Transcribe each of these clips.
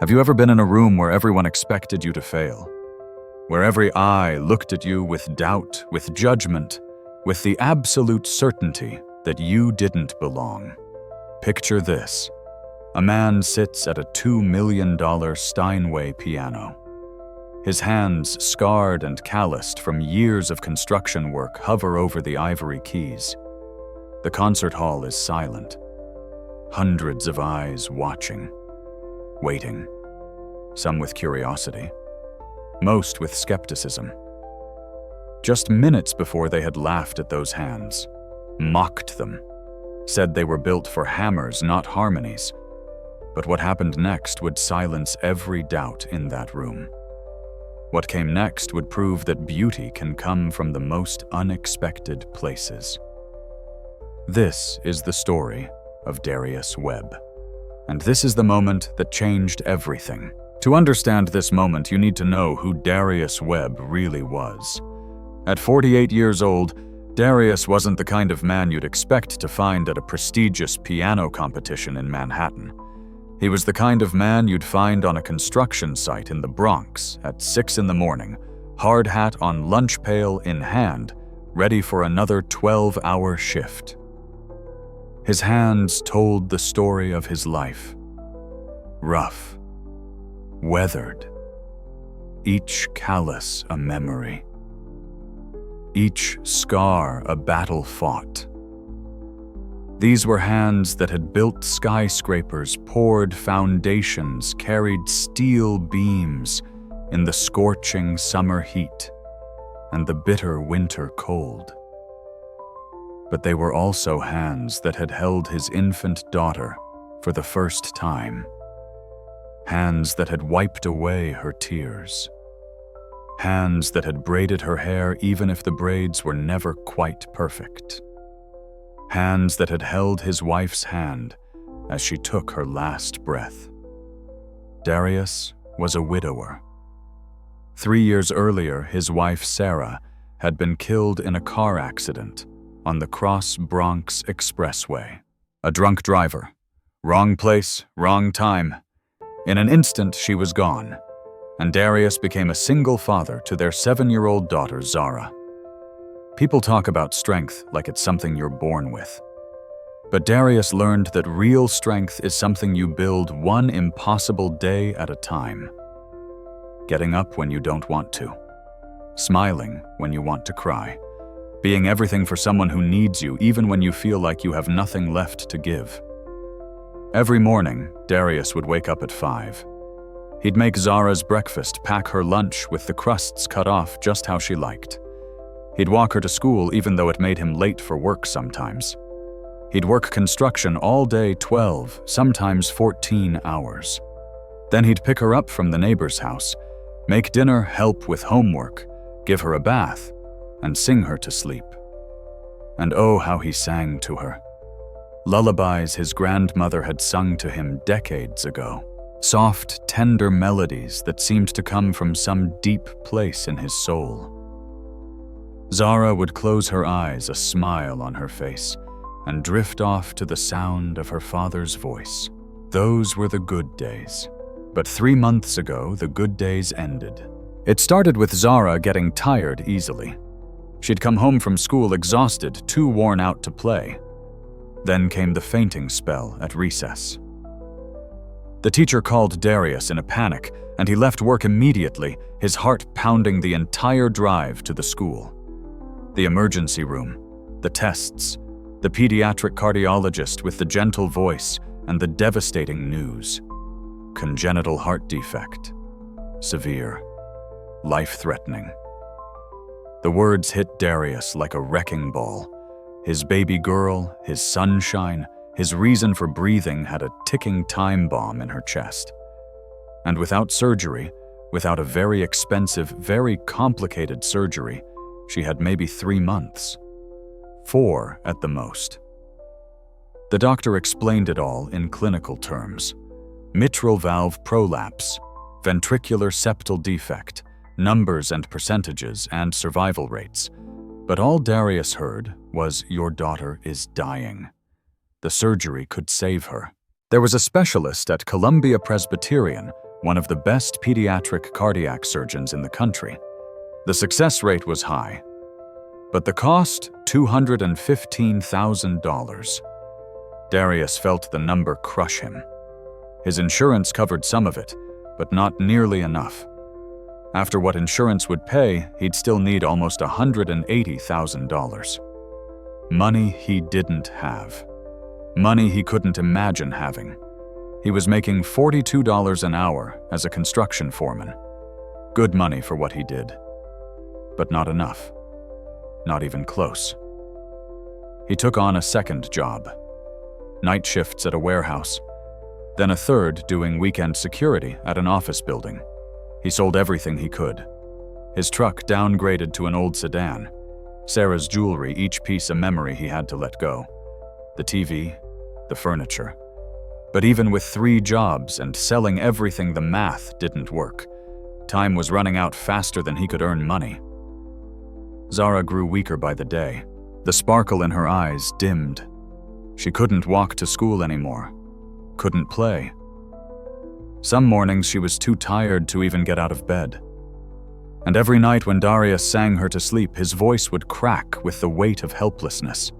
Have you ever been in a room where everyone expected you to fail? Where every eye looked at you with doubt, with judgment, with the absolute certainty that you didn't belong? Picture this. A man sits at a $2 million Steinway piano. His hands, scarred and calloused from years of construction work, hover over the ivory keys. The concert hall is silent. Hundreds of eyes watching, waiting, some with curiosity, most with skepticism. Just minutes before they had laughed at those hands, mocked them, said they were built for hammers, not harmonies. But what happened next would silence every doubt in that room. What came next would prove that beauty can come from the most unexpected places. This is the story of Darius Webb. And this is the moment that changed everything. To understand this moment, you need to know who Darius Webb really was. At 48 years old, Darius wasn't the kind of man you'd expect to find at a prestigious piano competition in Manhattan. He was the kind of man you'd find on a construction site in the Bronx at 6 in the morning, hard hat on, lunch pail in hand, ready for another 12-hour shift. His hands told the story of his life. Rough, weathered, each callous a memory, each scar a battle fought. These were hands that had built skyscrapers, poured foundations, carried steel beams in the scorching summer heat and the bitter winter cold. But they were also hands that had held his infant daughter for the first time. Hands that had wiped away her tears. Hands that had braided her hair even if the braids were never quite perfect. Hands that had held his wife's hand as she took her last breath. Darius was a widower. 3 years earlier, his wife Sarah had been killed in a car accident on the Cross-Bronx Expressway. A drunk driver. Wrong place, wrong time. In an instant, she was gone, and Darius became a single father to their 7-year-old daughter, Zara. People talk about strength like it's something you're born with. But Darius learned that real strength is something you build one impossible day at a time. Getting up when you don't want to. Smiling when you want to cry. Being everything for someone who needs you even when you feel like you have nothing left to give. Every morning, Darius would wake up at 5. He'd make Zara's breakfast, pack her lunch with the crusts cut off just how she liked. He'd walk her to school even though it made him late for work sometimes. He'd work construction all day 12, sometimes 14 hours. Then he'd pick her up from the neighbor's house, make dinner, help with homework, give her a bath, and sing her to sleep. And oh, how he sang to her. Lullabies his grandmother had sung to him decades ago. Soft, tender melodies that seemed to come from some deep place in his soul. Zara would close her eyes, a smile on her face, and drift off to the sound of her father's voice. Those were the good days. But 3 months ago, the good days ended. It started with Zara getting tired easily. She'd come home from school exhausted, too worn out to play. Then came the fainting spell at recess. The teacher called Darius in a panic, and he left work immediately, his heart pounding the entire drive to the school. The emergency room, the tests, the pediatric cardiologist with the gentle voice, and the devastating news. Congenital heart defect. Severe. Life-threatening. The words hit Darius like a wrecking ball. His baby girl, his sunshine, his reason for breathing had a ticking time bomb in her chest. And without surgery, without a very expensive, very complicated surgery, she had maybe 3 months. 4 at the most. The doctor explained it all in clinical terms. Mitral valve prolapse, ventricular septal defect, numbers and percentages, and survival rates. But all Darius heard was, "Your daughter is dying." The surgery could save her. There was a specialist at Columbia Presbyterian one of the best pediatric cardiac surgeons in the country. The success rate was high, but the cost, $215,000. Darius felt the number crush him. His insurance covered some of it, but not nearly enough. After what insurance would pay, he'd still need almost $180,000. Money he didn't have. Money he couldn't imagine having. He was making $42 an hour as a construction foreman. Good money for what he did. But not enough. Not even close. He took on a second job. Night shifts at a warehouse. Then a third doing weekend security at an office building. He sold everything he could. His truck downgraded to an old sedan. Sarah's jewelry, each piece a memory he had to let go. The TV, the furniture. But even with 3 jobs and selling everything, the math didn't work. Time was running out faster than he could earn money. Zara grew weaker by the day. The sparkle in her eyes dimmed. She couldn't walk to school anymore. Couldn't play. Some mornings she was too tired to even get out of bed. And every night when Darius sang her to sleep, his voice would crack with the weight of helplessness.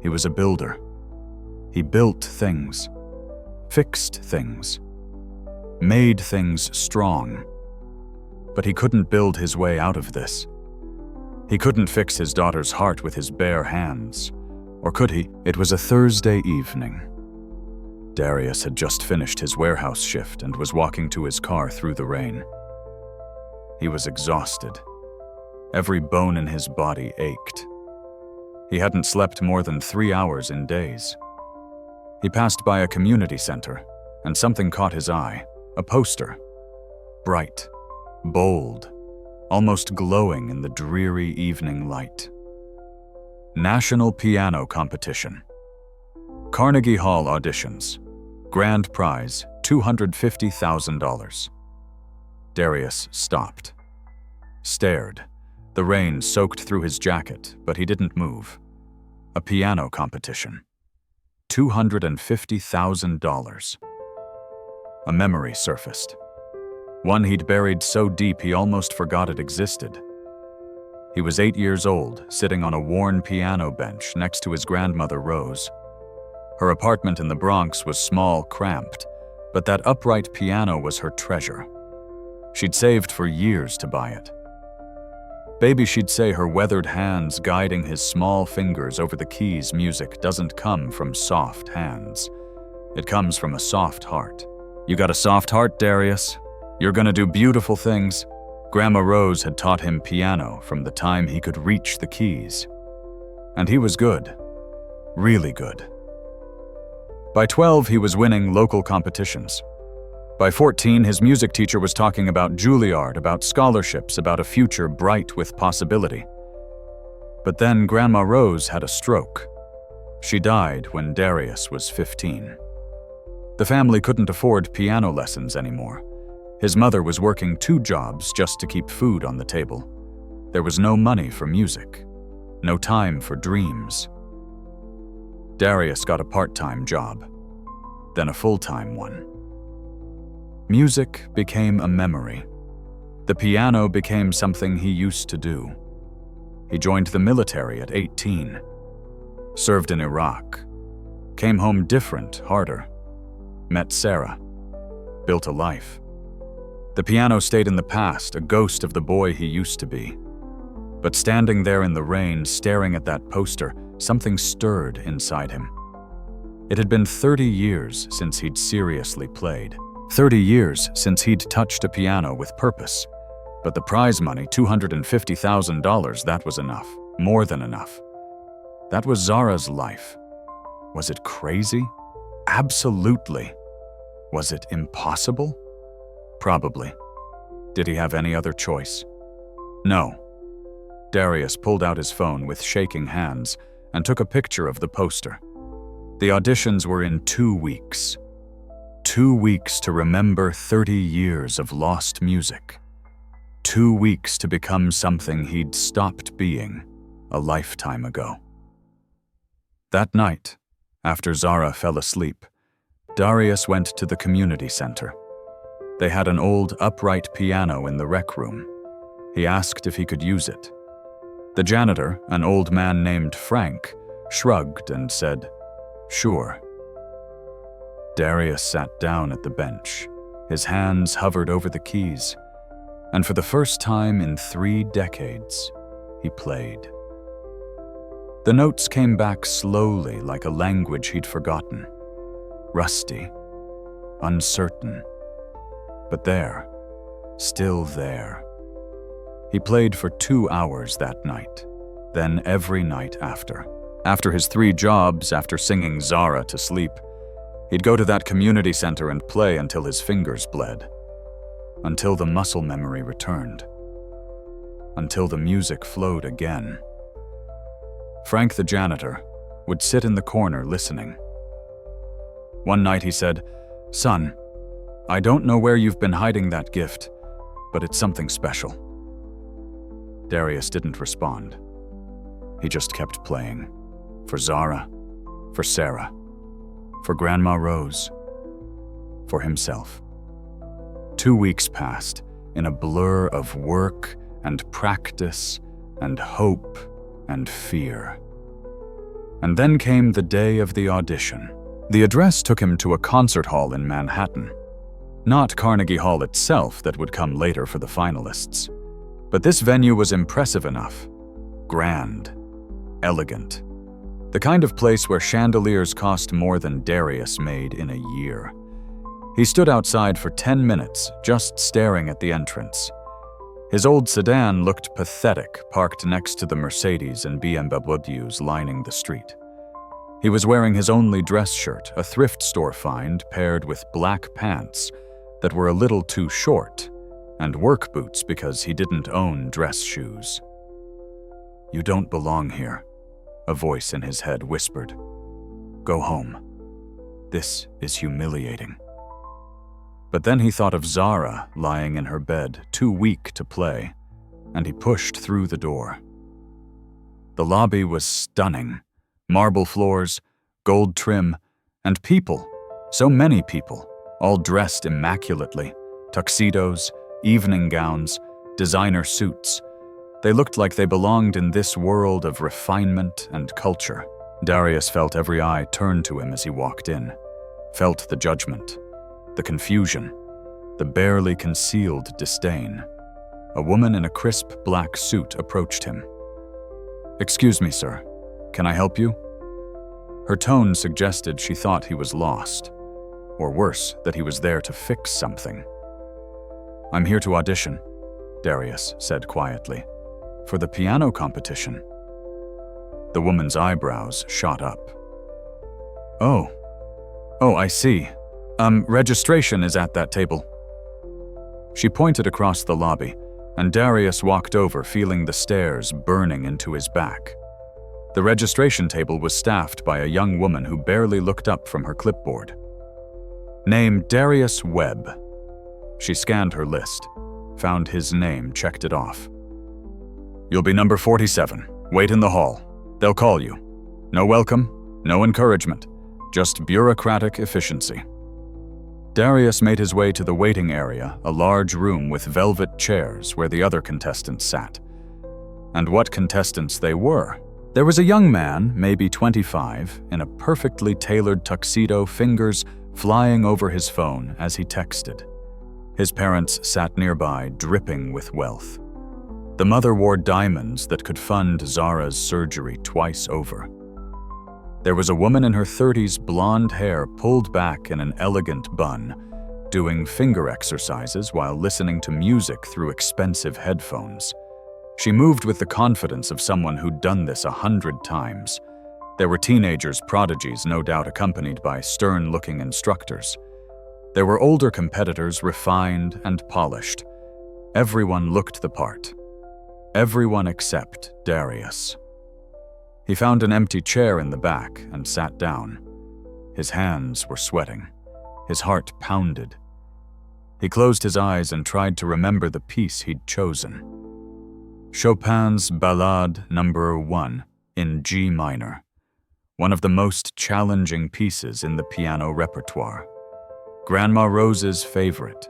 He was a builder. He built things, fixed things, made things strong. But he couldn't build his way out of this. He couldn't fix his daughter's heart with his bare hands. Or could he? It was a Thursday evening. Darius had just finished his warehouse shift and was walking to his car through the rain. He was exhausted. Every bone in his body ached. He hadn't slept more than 3 hours in days. He passed by a community center, and something caught his eye. A poster. Bright, bold, almost glowing in the dreary evening light. National Piano Competition. Carnegie Hall auditions. Grand prize, $250,000. Darius stopped. Stared. The rain soaked through his jacket, but he didn't move. A piano competition. $250,000. A memory surfaced. One he'd buried so deep he almost forgot it existed. He was 8 years old, sitting on a worn piano bench next to his grandmother Rose. Her apartment in the Bronx was small, cramped, but that upright piano was her treasure. She'd saved for years to buy it. Baby, she'd say, her weathered hands guiding his small fingers over the keys. Music doesn't come from soft hands. It comes from a soft heart. You got a soft heart, Darius? You're gonna do beautiful things. Grandma Rose had taught him piano from the time he could reach the keys. And he was good. Really good. By 12, he was winning local competitions. By 14, his music teacher was talking about Juilliard, about scholarships, about a future bright with possibility. But then Grandma Rose had a stroke. She died when Darius was 15. The family couldn't afford piano lessons anymore. His mother was working 2 jobs just to keep food on the table. There was no money for music, no time for dreams. Darius got a part-time job, then a full-time one. Music became a memory. The piano became something he used to do. He joined the military at 18, served in Iraq, came home different, harder, met Sarah, built a life. The piano stayed in the past, a ghost of the boy he used to be. But standing there in the rain, staring at that poster, something stirred inside him. It had been 30 years since he'd seriously played. 30 years since he'd touched a piano with purpose. But the prize money, $250,000, that was enough. More than enough. That was Zara's life. Was it crazy? Absolutely. Was it impossible? Probably. Did he have any other choice? No. Darius pulled out his phone with shaking hands and took a picture of the poster. The auditions were in 2 weeks. 2 weeks to remember 30 years of lost music. 2 weeks to become something he'd stopped being a lifetime ago. That night, after Zara fell asleep, Darius went to the community center. They had an old upright piano in the rec room. He asked if he could use it. The janitor, an old man named Frank, shrugged and said, "Sure." Darius sat down at the bench. His hands hovered over the keys, and for the first time in 3 decades, he played. The notes came back slowly like a language he'd forgotten. Rusty, uncertain, but there, still there. He played for 2 hours that night, then every night after. After his 3 jobs, after singing Zara to sleep, he'd go to that community center and play until his fingers bled, until the muscle memory returned, until the music flowed again. Frank the janitor would sit in the corner listening. One night he said, "Son, I don't know where you've been hiding that gift, but it's something special." Darius didn't respond. He just kept playing. For Zara, for Sarah, for Grandma Rose, for himself. 2 weeks passed in a blur of work and practice and hope and fear. And then came the day of the audition. The address took him to a concert hall in Manhattan. Not Carnegie Hall itself that would come later for the finalists. But this venue was impressive enough. Grand. Elegant. The kind of place where chandeliers cost more than Darius made in a year. He stood outside for 10 minutes, just staring at the entrance. His old sedan looked pathetic, parked next to the Mercedes and BMWs lining the street. He was wearing his only dress shirt, a thrift store find paired with black pants that were a little too short, and work boots because he didn't own dress shoes. "You don't belong here," a voice in his head whispered. "Go home. This is humiliating." But then he thought of Zara lying in her bed, too weak to play, and he pushed through the door. The lobby was stunning. Marble floors, gold trim, and people, so many people, all dressed immaculately, tuxedos, evening gowns, designer suits. They looked like they belonged in this world of refinement and culture. Darius felt every eye turn to him as he walked in, felt the judgment, the confusion, the barely concealed disdain. A woman in a crisp black suit approached him. "Excuse me, sir. Can I help you?" Her tone suggested she thought he was lost, or worse, that he was there to fix something. "I'm here to audition," Darius said quietly, "for the piano competition." The woman's eyebrows shot up. Oh, I see. Registration is at that table." She pointed across the lobby, and Darius walked over, feeling the stares burning into his back. The registration table was staffed by a young woman who barely looked up from her clipboard. Name Darius Webb. She scanned her list, found his name, checked it off. "You'll be number 47. Wait in the hall. They'll call you. No welcome, no encouragement, just bureaucratic efficiency." Darius made his way to the waiting area, a large room with velvet chairs where the other contestants sat. And what contestants they were. There was a young man, maybe 25, in a perfectly tailored tuxedo, fingers flying over his phone as he texted. His parents sat nearby, dripping with wealth. The mother wore diamonds that could fund Zara's surgery twice over. There was a woman in her 30s, blonde hair pulled back in an elegant bun, doing finger exercises while listening to music through expensive headphones. She moved with the confidence of someone who'd done this 100 times. There were teenagers, prodigies, no doubt accompanied by stern-looking instructors. There were older competitors, refined and polished. Everyone looked the part. Everyone except Darius. He found an empty chair in the back and sat down. His hands were sweating. His heart pounded. He closed his eyes and tried to remember the piece he'd chosen. Chopin's Ballade No. 1 in G minor, one of the most challenging pieces in the piano repertoire. Grandma Rose's favorite,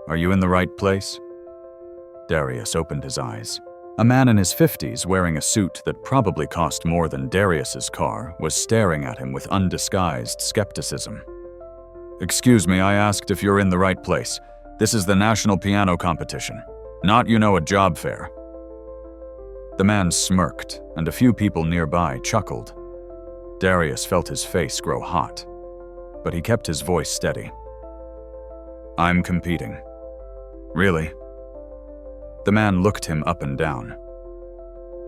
Are you in the right place?" Darius opened his eyes. A man in his 50s wearing a suit that probably cost more than Darius's car was staring at him with undisguised skepticism. "Excuse me, I asked if you're in the right place. This is the National Piano Competition, not, a job fair." The man smirked, and a few people nearby chuckled. Darius felt his face grow hot, but he kept his voice steady. "I'm competing." "Really?" The man looked him up and down.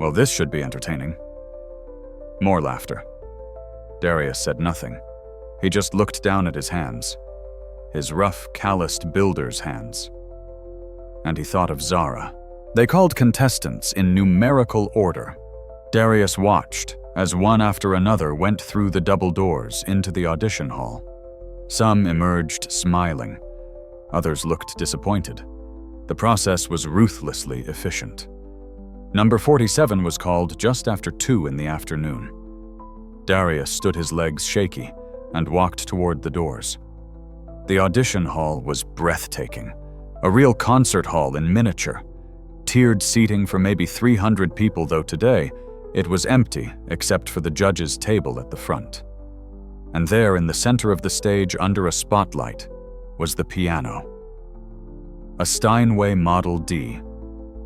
"Well, this should be entertaining." More laughter. Darius said nothing. He just looked down at his hands, his rough, calloused builder's hands. And he thought of Zara. They called contestants in numerical order. Darius watched as one after another went through the double doors into the audition hall. Some emerged smiling. Others looked disappointed. The process was ruthlessly efficient. Number 47 was called just after 2 in the afternoon. Darius stood his legs shaky and walked toward the doors. The audition hall was breathtaking, a real concert hall in miniature. Tiered seating for maybe 300 people, though today it was empty except for the judges' table at the front. And there in the center of the stage under a spotlight was the piano. A Steinway Model D,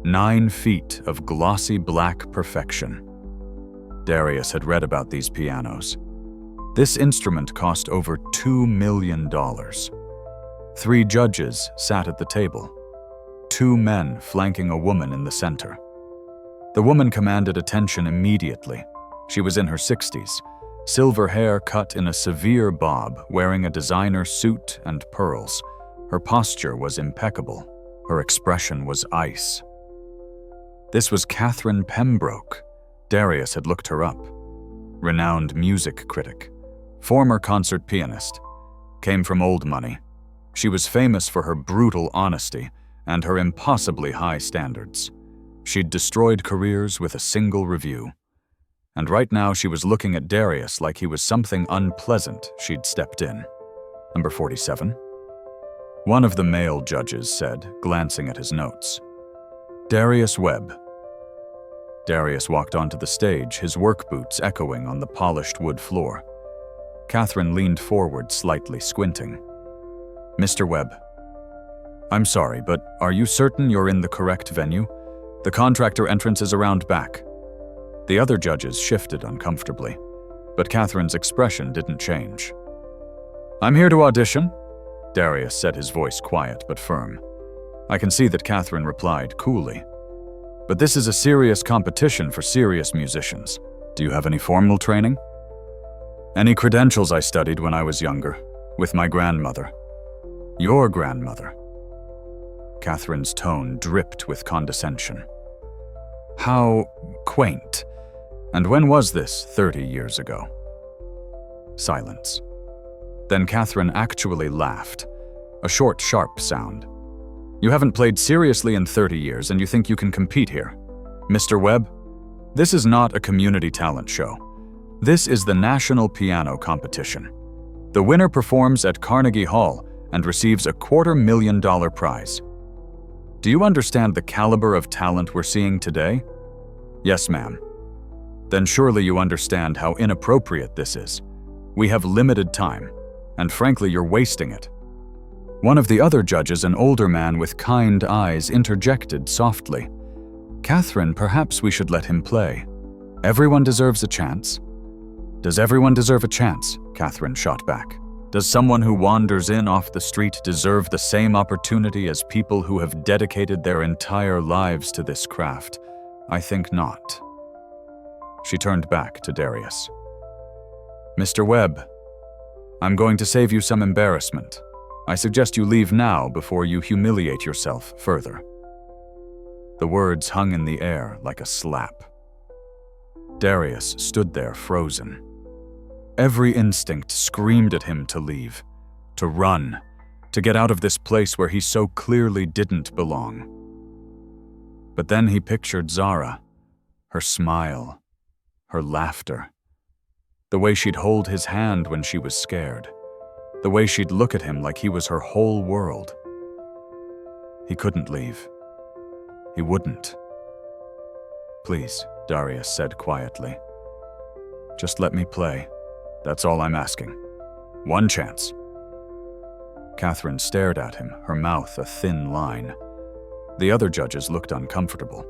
9 feet of glossy black perfection. Darius had read about these pianos. This instrument cost over $2 million. 3 judges sat at the table, 2 men flanking a woman in the center. The woman commanded attention immediately. She was in her 60s, silver hair cut in a severe bob, wearing a designer suit and pearls. Her posture was impeccable. Her expression was ice. This was Catherine Pembroke. Darius had looked her up. Renowned music critic, former concert pianist, came from old money. She was famous for her brutal honesty and her impossibly high standards. She'd destroyed careers with a single review. And right now she was looking at Darius like he was something unpleasant she'd stepped in. Number 47? One of the male judges said, glancing at his notes. Darius Webb. Darius walked onto the stage, his work boots echoing on the polished wood floor. Catherine leaned forward, slightly squinting. "Mr. Webb, I'm sorry, but are you certain you're in the correct venue? The contractor entrance is around back." The other judges shifted uncomfortably, but Catherine's expression didn't change. "I'm here to audition," Darius said, his voice quiet but firm. I can see that Catherine replied coolly. "But this is a serious competition for serious musicians. Do you have any formal training?" "Any credentials I studied when I was younger, with my grandmother." "Your grandmother?" Catherine's tone dripped with condescension. "How quaint. And when was this, 30 years ago?" Silence. Then Catherine actually laughed, a short, sharp sound. "You haven't played seriously in 30 years and you think you can compete here? Mr. Webb, this is not a community talent show. This is the National Piano Competition. The winner performs at Carnegie Hall and receives a $250,000 prize. Do you understand the caliber of talent we're seeing today?" "Yes, ma'am." "Then surely you understand how inappropriate this is. We have limited time, and frankly, you're wasting it." One of the other judges, an older man with kind eyes, interjected softly. "Catherine, perhaps we should let him play. Everyone deserves a chance." "Does everyone deserve a chance?" Catherine shot back. "Does someone who wanders in off the street deserve the same opportunity as people who have dedicated their entire lives to this craft? I think not." She turned back to Darius. "Mr. Webb, I'm going to save you some embarrassment. I suggest you leave now before you humiliate yourself further." The words hung in the air like a slap. Darius stood there frozen. Every instinct screamed at him to leave, to run, to get out of this place where he so clearly didn't belong. But then he pictured Zara, her smile, her laughter, the way she'd hold his hand when she was scared, the way she'd look at him like he was her whole world. He couldn't leave. He wouldn't. "Please," Darius said quietly. "Just let me play. That's all I'm asking. One chance." Catherine stared at him, her mouth a thin line. The other judges looked uncomfortable.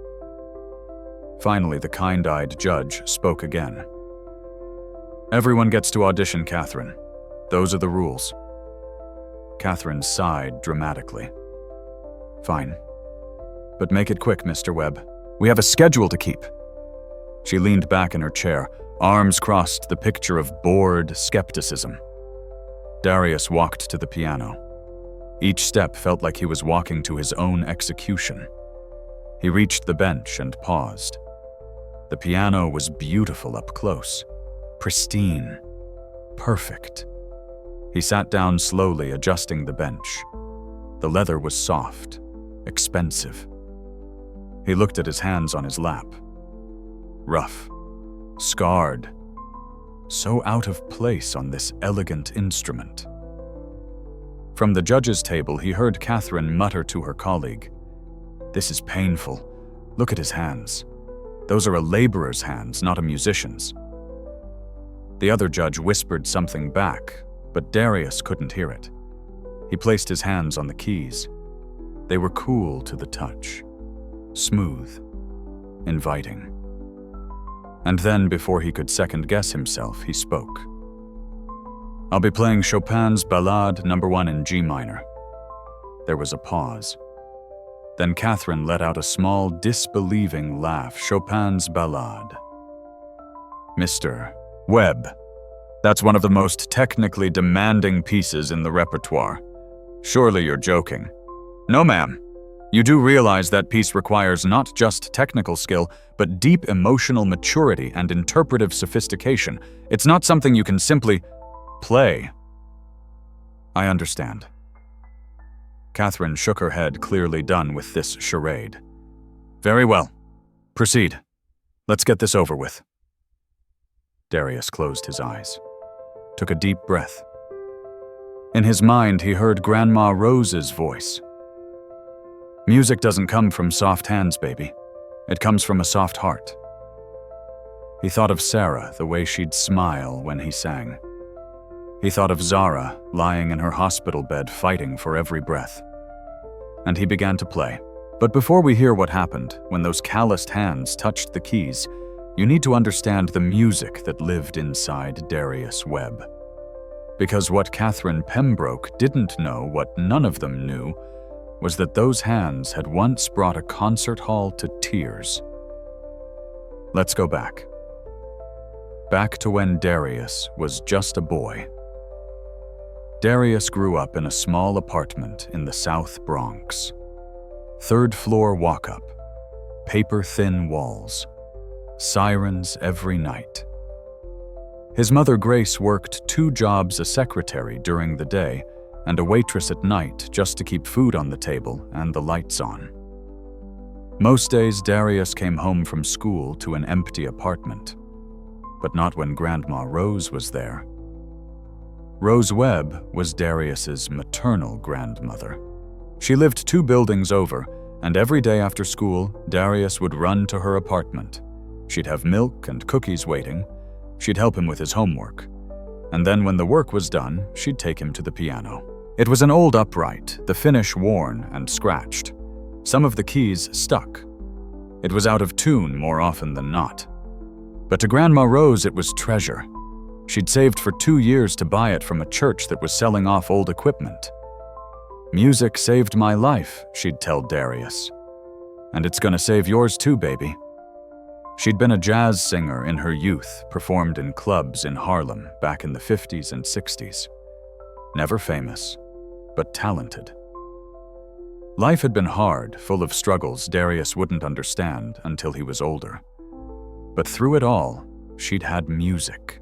Finally, the kind-eyed judge spoke again. "Everyone gets to audition, Catherine. Those are the rules." Catherine sighed dramatically. "Fine. But make it quick, Mr. Webb. We have a schedule to keep." She leaned back in her chair, arms crossed, the picture of bored skepticism. Darius walked to the piano. Each step felt like he was walking to his own execution. He reached the bench and paused. The piano was beautiful up close, pristine, perfect. He sat down slowly, adjusting the bench. The leather was soft, expensive. He looked at his hands on his lap. Rough, scarred, so out of place on this elegant instrument. From the judge's table, he heard Catherine mutter to her colleague, "This is painful. Look at his hands. Those are a laborer's hands, not a musician's." The other judge whispered something back, but Darius couldn't hear it. He placed his hands on the keys. They were cool to the touch, smooth, inviting. And then, before he could second-guess himself, he spoke. "I'll be playing Chopin's Ballade No. 1 in G minor." There was a pause. Then Catherine let out a small, disbelieving laugh. "Chopin's Ballade. Mr. Webb, that's one of the most technically demanding pieces in the repertoire. Surely you're joking." "No, ma'am. You do realize that piece requires not just technical skill, but deep emotional maturity and interpretive sophistication. It's not something you can simply play." "I understand." Catherine shook her head, clearly done with this charade. "Very well. Proceed. Let's get this over with." Darius closed his eyes, took a deep breath. In his mind, he heard Grandma Rose's voice. "Music doesn't come from soft hands, baby. It comes from a soft heart." He thought of Sarah, the way she'd smile when he sang. He thought of Zara, lying in her hospital bed, fighting for every breath. And he began to play. But before we hear what happened, when those calloused hands touched the keys, you need to understand the music that lived inside Darius Webb. Because what Catherine Pembroke didn't know, what none of them knew, was that those hands had once brought a concert hall to tears. Let's go back. Back to when Darius was just a boy. Darius grew up in a small apartment in the South Bronx. Third-floor walk-up, paper-thin walls, sirens every night. His mother Grace worked 2 jobs: a secretary during the day and a waitress at night, just to keep food on the table and the lights on. Most days, Darius came home from school to an empty apartment, but not when Grandma Rose was there. Rose Webb was Darius's maternal grandmother. She lived 2 buildings over, and every day after school, Darius would run to her apartment. She'd have milk and cookies waiting. She'd help him with his homework. And then when the work was done, she'd take him to the piano. It was an old upright, the finish worn and scratched. Some of the keys stuck. It was out of tune more often than not. But to Grandma Rose, it was treasure. She'd saved for 2 years to buy it from a church that was selling off old equipment. "Music saved my life," she'd tell Darius. "And it's gonna save yours too, baby." She'd been a jazz singer in her youth, performed in clubs in Harlem back in the 50s and 60s. Never famous, but talented. Life had been hard, full of struggles Darius wouldn't understand until he was older. But through it all, she'd had music.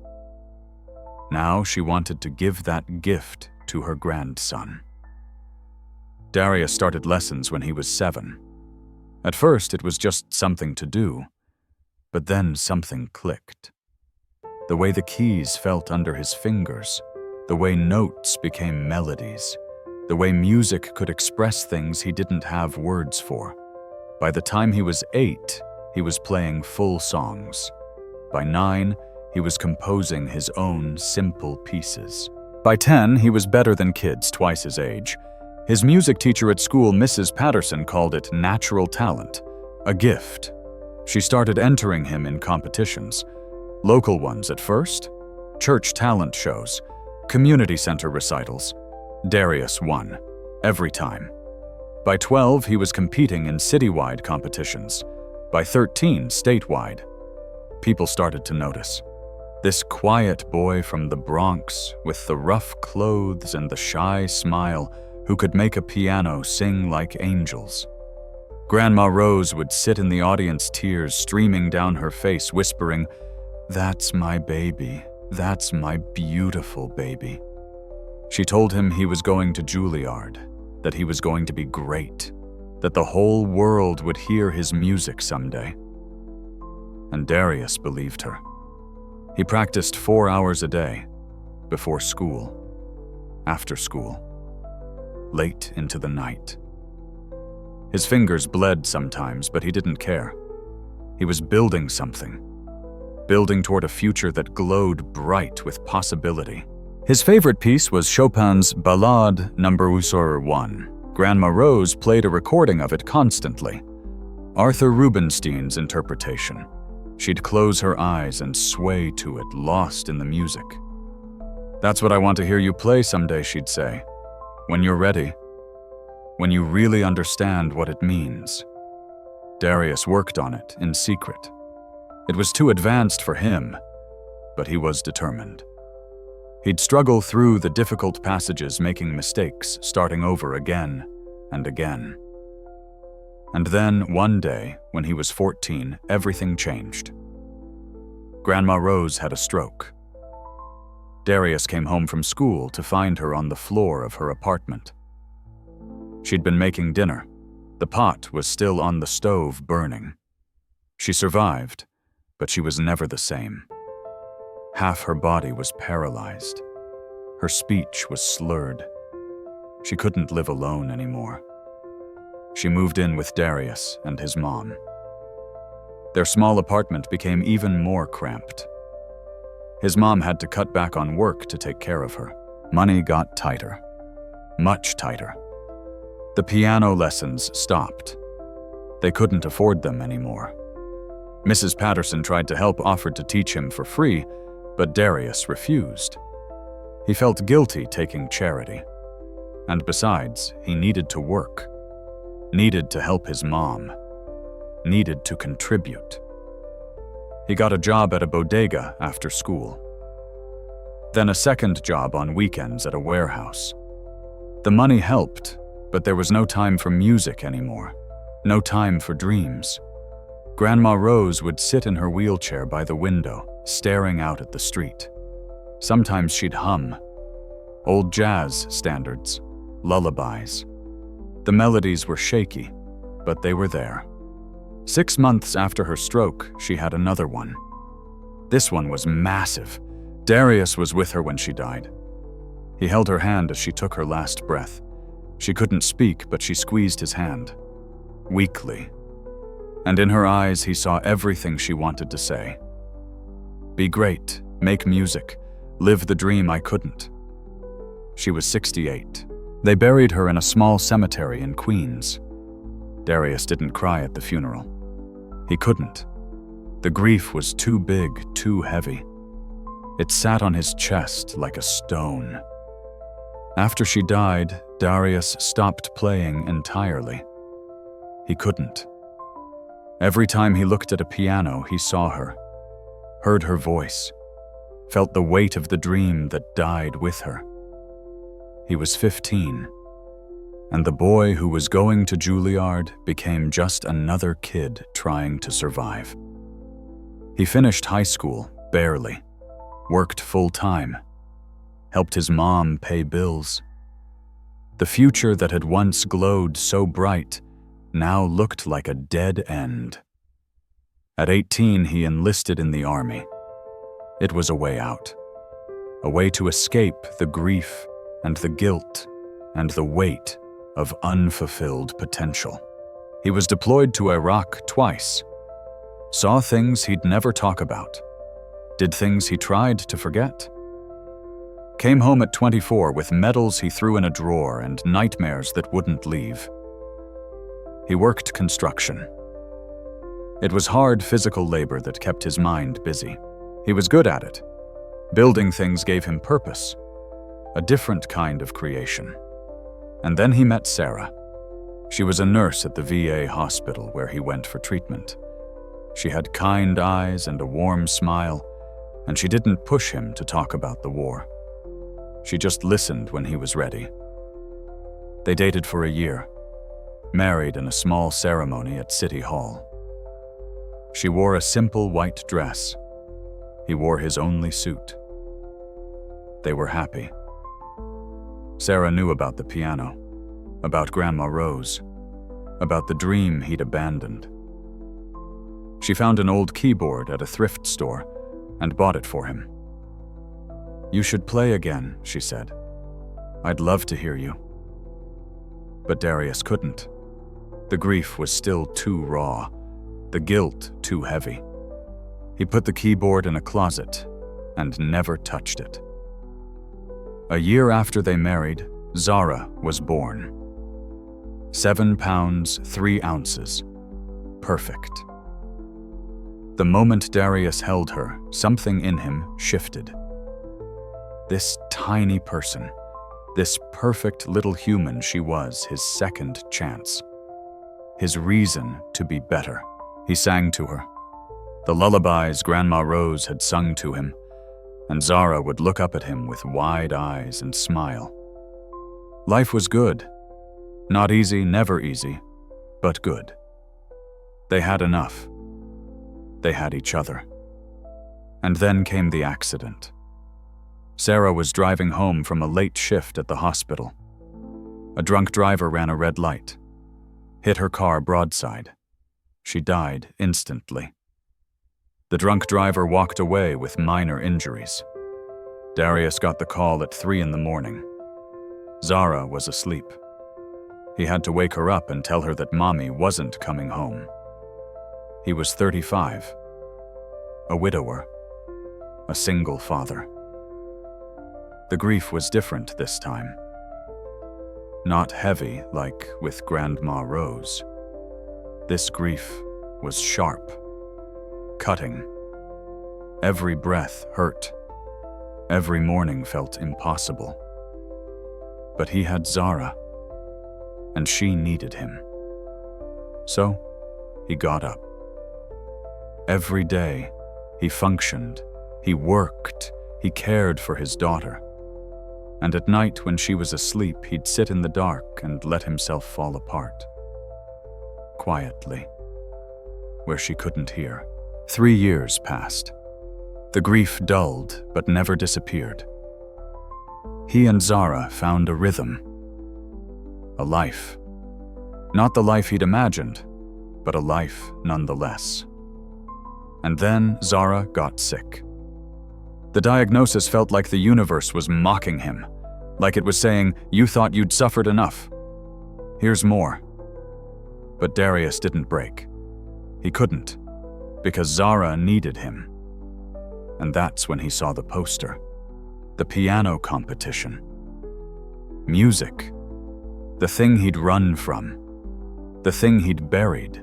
Now she wanted to give that gift to her grandson. Darius started lessons when he was 7. At first, it was just something to do. But then something clicked. The way the keys felt under his fingers, the way notes became melodies, the way music could express things he didn't have words for. By the time he was 8, he was playing full songs. By 9, he was composing his own simple pieces. By 10, he was better than kids twice his age. His music teacher at school, Mrs. Patterson, called it natural talent, a gift. She started entering him in competitions. Local ones at first, church talent shows, community center recitals. Darius won, every time. By 12, he was competing in citywide competitions. By 13, statewide. People started to notice. This quiet boy from the Bronx, with the rough clothes and the shy smile, who could make a piano sing like angels. Grandma Rose would sit in the audience, tears streaming down her face, whispering, "That's my baby. That's my beautiful baby." She told him he was going to Juilliard, that he was going to be great, that the whole world would hear his music someday. And Darius believed her. He practiced 4 hours a day, before school, after school, late into the night. His fingers bled sometimes, but he didn't care. He was building something, building toward a future that glowed bright with possibility. His favorite piece was Chopin's Ballade No. 1. Grandma Rose played a recording of it constantly. Arthur Rubinstein's interpretation. She'd close her eyes and sway to it, lost in the music. "That's what I want to hear you play someday," she'd say. "When you're ready. When you really understand what it means." Darius worked on it in secret. It was too advanced for him, but he was determined. He'd struggle through the difficult passages, making mistakes, starting over again and again. And then, one day, when he was 14, everything changed. Grandma Rose had a stroke. Darius came home from school to find her on the floor of her apartment. She'd been making dinner. The pot was still on the stove, burning. She survived, but she was never the same. Half her body was paralyzed. Her speech was slurred. She couldn't live alone anymore. She moved in with Darius and his mom. Their small apartment became even more cramped. His mom had to cut back on work to take care of her. Money got tighter, much tighter. The piano lessons stopped. They couldn't afford them anymore. Mrs. Patterson tried to help, offered to teach him for free, but Darius refused. He felt guilty taking charity. And besides, he needed to work, needed to help his mom, needed to contribute. He got a job at a bodega after school. Then a second job on weekends at a warehouse. The money helped, but there was no time for music anymore, no time for dreams. Grandma Rose would sit in her wheelchair by the window, staring out at the street. Sometimes she'd hum. Old jazz standards, lullabies. The melodies were shaky, but they were there. 6 months after her stroke, she had another one. This one was massive. Darius was with her when she died. He held her hand as she took her last breath. She couldn't speak, but she squeezed his hand, weakly. And in her eyes, he saw everything she wanted to say. Be great, make music, live the dream I couldn't. She was 68. They buried her in a small cemetery in Queens. Darius didn't cry at the funeral. He couldn't. The grief was too big, too heavy. It sat on his chest like a stone. After she died, Darius stopped playing entirely. He couldn't. Every time he looked at a piano, he saw her, heard her voice, felt the weight of the dream that died with her. He was 15, and the boy who was going to Juilliard became just another kid trying to survive. He finished high school, barely, worked full-time, helped his mom pay bills. The future that had once glowed so bright now looked like a dead end. At 18, he enlisted in the army. It was a way out, a way to escape the grief and the guilt and the weight of unfulfilled potential. He was deployed to Iraq twice, saw things he'd never talk about, did things he tried to forget. Came home at 24 with medals he threw in a drawer and nightmares that wouldn't leave. He worked construction. It was hard physical labor that kept his mind busy. He was good at it. Building things gave him purpose, a different kind of creation. And then he met Sarah. She was a nurse at the VA hospital where he went for treatment. She had kind eyes and a warm smile, and she didn't push him to talk about the war. She just listened when he was ready. They dated for a year, married in a small ceremony at City Hall. She wore a simple white dress. He wore his only suit. They were happy. Sarah knew about the piano, about Grandma Rose, about the dream he'd abandoned. She found an old keyboard at a thrift store and bought it for him. "You should play again," she said. "I'd love to hear you." But Darius couldn't. The grief was still too raw, the guilt too heavy. He put the keyboard in a closet and never touched it. A year after they married, Zara was born. 7 pounds, 3 ounces. Perfect. The moment Darius held her, something in him shifted. This tiny person, this perfect little human she was his second chance. His reason to be better. He sang to her. The lullabies Grandma Rose had sung to him, and Zara would look up at him with wide eyes and smile. Life was good. Not easy, never easy, but good. They had enough. They had each other. And then came the accident. Sarah was driving home from a late shift at the hospital. A drunk driver ran a red light, hit her car broadside. She died instantly. The drunk driver walked away with minor injuries. Darius got the call at 3 a.m. Zara was asleep. He had to wake her up and tell her that Mommy wasn't coming home. He was 35, a widower, a single father. The grief was different this time. Not heavy like with Grandma Rose. This grief was sharp, cutting. Every breath hurt. Every morning felt impossible. But he had Zara, and she needed him. So he got up. Every day, he functioned, he worked, he cared for his daughter. And at night when she was asleep, he'd sit in the dark and let himself fall apart. Quietly, where she couldn't hear. 3 years passed. The grief dulled, but never disappeared. He and Zara found a rhythm. A life. Not the life he'd imagined, but a life nonetheless. And then Zara got sick. The diagnosis felt like the universe was mocking him, like it was saying, "You thought you'd suffered enough. Here's more." But Darius didn't break. He couldn't, because Zara needed him. And that's when he saw the poster, the piano competition. Music, the thing he'd run from, the thing he'd buried,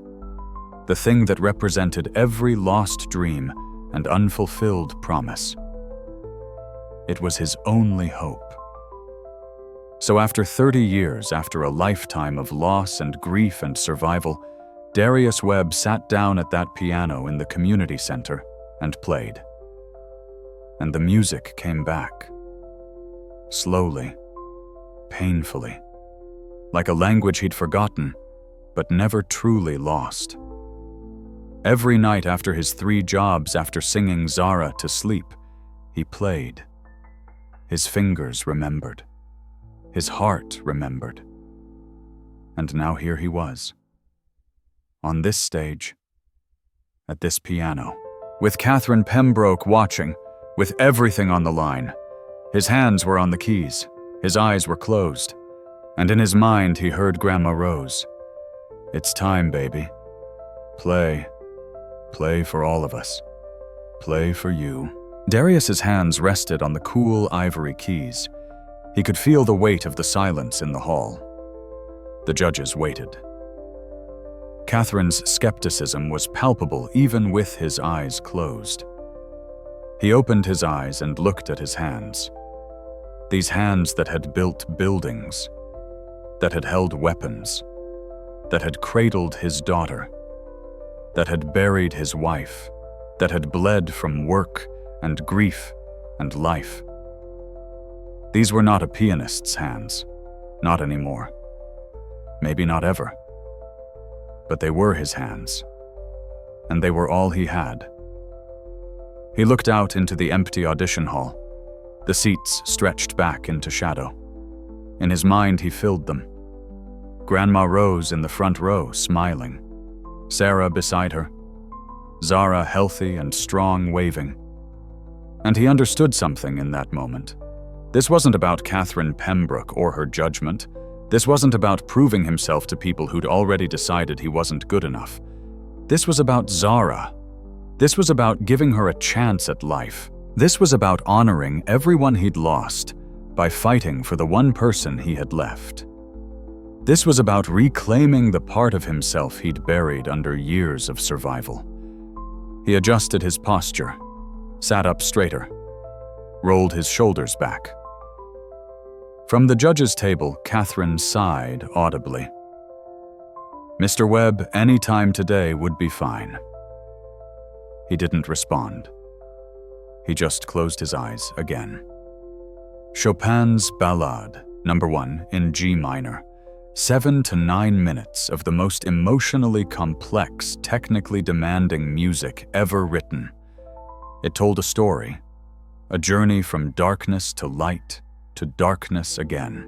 the thing that represented every lost dream and unfulfilled promise. It was his only hope. So after 30 years, after a lifetime of loss and grief and survival, Darius Webb sat down at that piano in the community center and played. And the music came back. Slowly, painfully, like a language he'd forgotten, but never truly lost. Every night after his 3 jobs, after singing Zara to sleep, he played. His fingers remembered. His heart remembered. And now here he was, on this stage, at this piano, with Catherine Pembroke watching, with everything on the line. His hands were on the keys, his eyes were closed, And in his mind, he heard Grandma Rose. "It's time, baby. Play. Play for all of us. Play for you." Darius's hands rested on the cool ivory keys. He could feel the weight of the silence in the hall. The judges waited. Catherine's skepticism was palpable even with his eyes closed. He opened his eyes and looked at his hands. These hands that had built buildings, that had held weapons, that had cradled his daughter, that had buried his wife, that had bled from work and grief and life. These were not a pianist's hands, not anymore. Maybe not ever. But they were his hands, and they were all he had. He looked out into the empty audition hall. The seats stretched back into shadow. In his mind, he filled them. Grandma Rose in the front row, smiling. Sarah beside her. Zara healthy and strong, waving. And he understood something in that moment. This wasn't about Catherine Pembroke or her judgment. This wasn't about proving himself to people who'd already decided he wasn't good enough. This was about Zara. This was about giving her a chance at life. This was about honoring everyone he'd lost by fighting for the one person he had left. This was about reclaiming the part of himself he'd buried under years of survival. He adjusted his posture, sat up straighter, rolled his shoulders back. From the judge's table, Catherine sighed audibly. "Mr. Webb, any time today would be fine." He didn't respond. He just closed his eyes again. Chopin's Ballade, No. 1 in G minor. 7 to 9 minutes of the most emotionally complex, technically demanding music ever written. It told a story, a journey from darkness to light, to darkness again.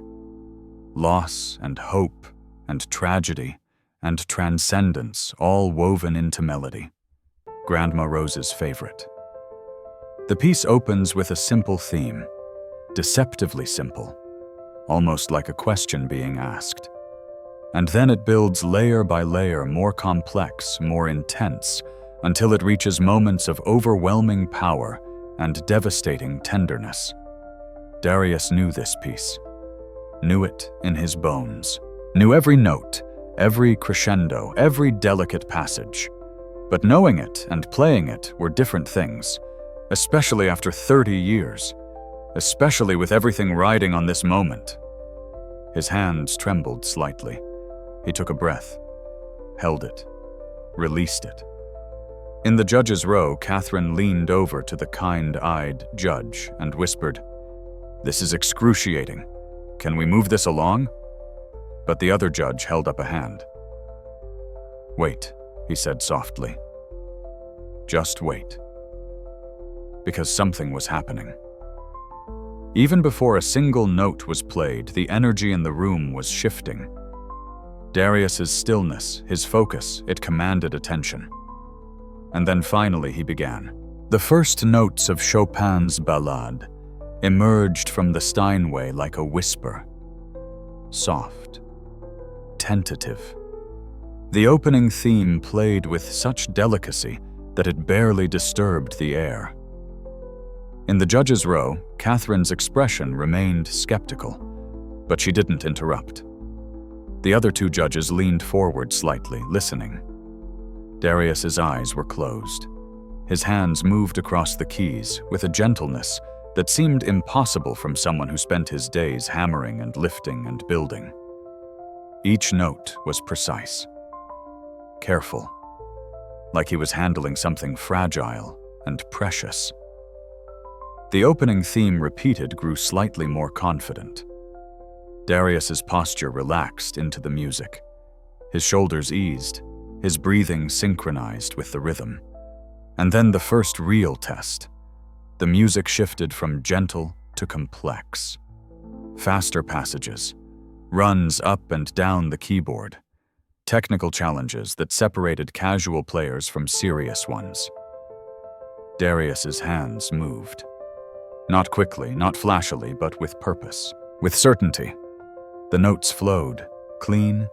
Loss and hope and tragedy and transcendence all woven into melody. Grandma Rose's favorite. The piece opens with a simple theme, deceptively simple, almost like a question being asked. And then it builds layer by layer, more complex, more intense, until it reaches moments of overwhelming power and devastating tenderness. Darius knew this piece, knew it in his bones, knew every note, every crescendo, every delicate passage. But knowing it and playing it were different things, especially after 30 years, especially with everything riding on this moment. His hands trembled slightly. He took a breath, held it, released it. In the judge's row, Catherine leaned over to the kind-eyed judge and whispered, "This is excruciating. Can we move this along?" But the other judge held up a hand. "Wait," he said softly. "Just wait." Because something was happening. Even before a single note was played, the energy in the room was shifting. Darius's stillness, his focus, it commanded attention. And then finally he began. The first notes of Chopin's Ballade emerged from the Steinway like a whisper. Soft. Tentative. The opening theme played with such delicacy that it barely disturbed the air. In the judge's row, Catherine's expression remained skeptical, but she didn't interrupt. The other two judges leaned forward slightly, listening. Darius's eyes were closed. His hands moved across the keys with a gentleness that seemed impossible from someone who spent his days hammering and lifting and building. Each note was precise, careful, like he was handling something fragile and precious. The opening theme repeated grew slightly more confident. Darius's posture relaxed into the music. His shoulders eased, his breathing synchronized with the rhythm. And then the first real test. The music shifted from gentle to complex. Faster passages, runs up and down the keyboard, technical challenges that separated casual players from serious ones. Darius's hands moved. Not quickly, not flashily, but with purpose, with certainty. The notes flowed, clean,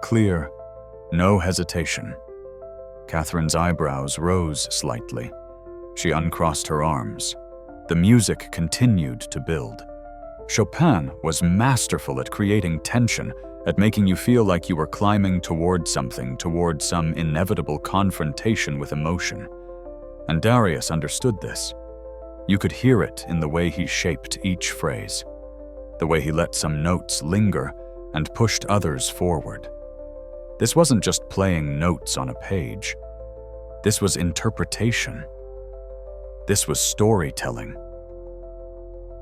clear, no hesitation. Catherine's eyebrows rose slightly. She uncrossed her arms. The music continued to build. Chopin was masterful at creating tension, at making you feel like you were climbing toward something, toward some inevitable confrontation with emotion. And Darius understood this. You could hear it in the way he shaped each phrase, the way he let some notes linger and pushed others forward. This wasn't just playing notes on a page. This was interpretation. This was storytelling.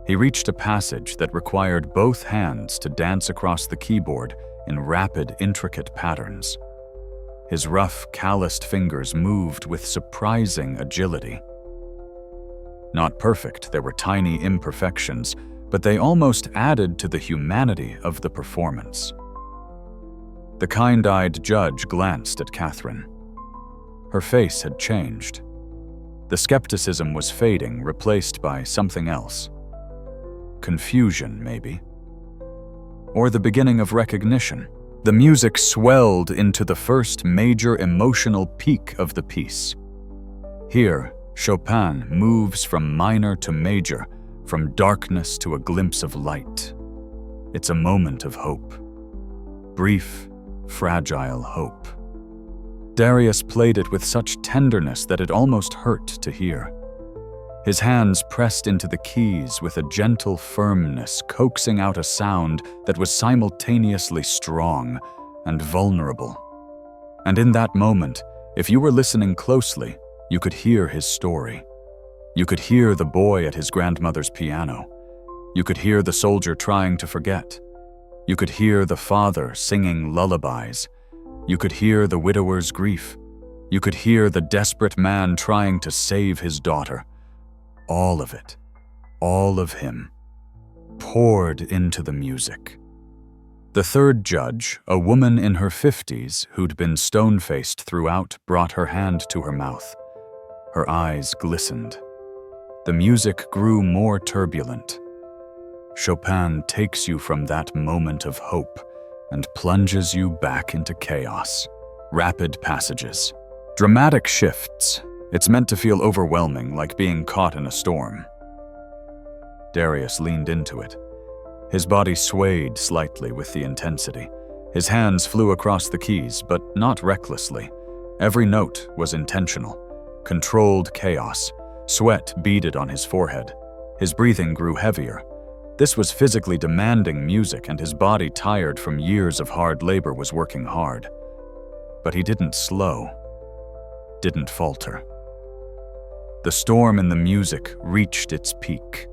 He reached a passage that required both hands to dance across the keyboard in rapid, intricate patterns. His rough, calloused fingers moved with surprising agility. Not perfect, there were tiny imperfections, but they almost added to the humanity of the performance. The kind-eyed judge glanced at Catherine. Her face had changed. The skepticism was fading, replaced by something else. Confusion, maybe. Or the beginning of recognition. The music swelled into the first major emotional peak of the piece. Here, Chopin moves from minor to major, from darkness to a glimpse of light. It's a moment of hope. Brief, fragile hope. Darius played it with such tenderness that it almost hurt to hear. His hands pressed into the keys with a gentle firmness, coaxing out a sound that was simultaneously strong and vulnerable. And in that moment, if you were listening closely, you could hear his story. You could hear the boy at his grandmother's piano. You could hear the soldier trying to forget. You could hear the father singing lullabies. You could hear the widower's grief. You could hear the desperate man trying to save his daughter. All of it, all of him, poured into the music. The third judge, a woman in her 50s who'd been stone-faced throughout, brought her hand to her mouth. Her eyes glistened. The music grew more turbulent. Chopin takes you from that moment of hope and plunges you back into chaos. Rapid passages, dramatic shifts. It's meant to feel overwhelming, like being caught in a storm. Darius leaned into it. His body swayed slightly with the intensity. His hands flew across the keys, but not recklessly. Every note was intentional. Controlled chaos. Sweat beaded on his forehead. His breathing grew heavier. This was physically demanding music, and his body, tired from years of hard labor, was working hard. But he didn't slow, didn't falter. The storm in the music reached its peak.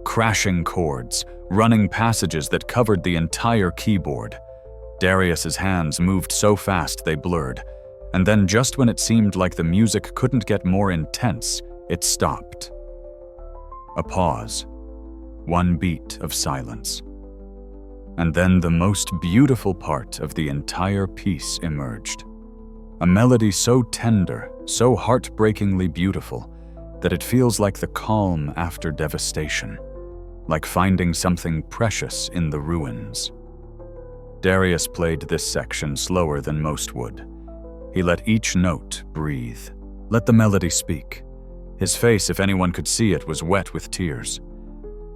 Crashing chords, running passages that covered the entire keyboard. Darius's hands moved so fast they blurred, and then just when it seemed like the music couldn't get more intense, it stopped. A pause. One beat of silence. And then the most beautiful part of the entire piece emerged. A melody so tender, so heartbreakingly beautiful, that it feels like the calm after devastation, like finding something precious in the ruins. Darius played this section slower than most would. He let each note breathe, let the melody speak. His face, if anyone could see it, was wet with tears.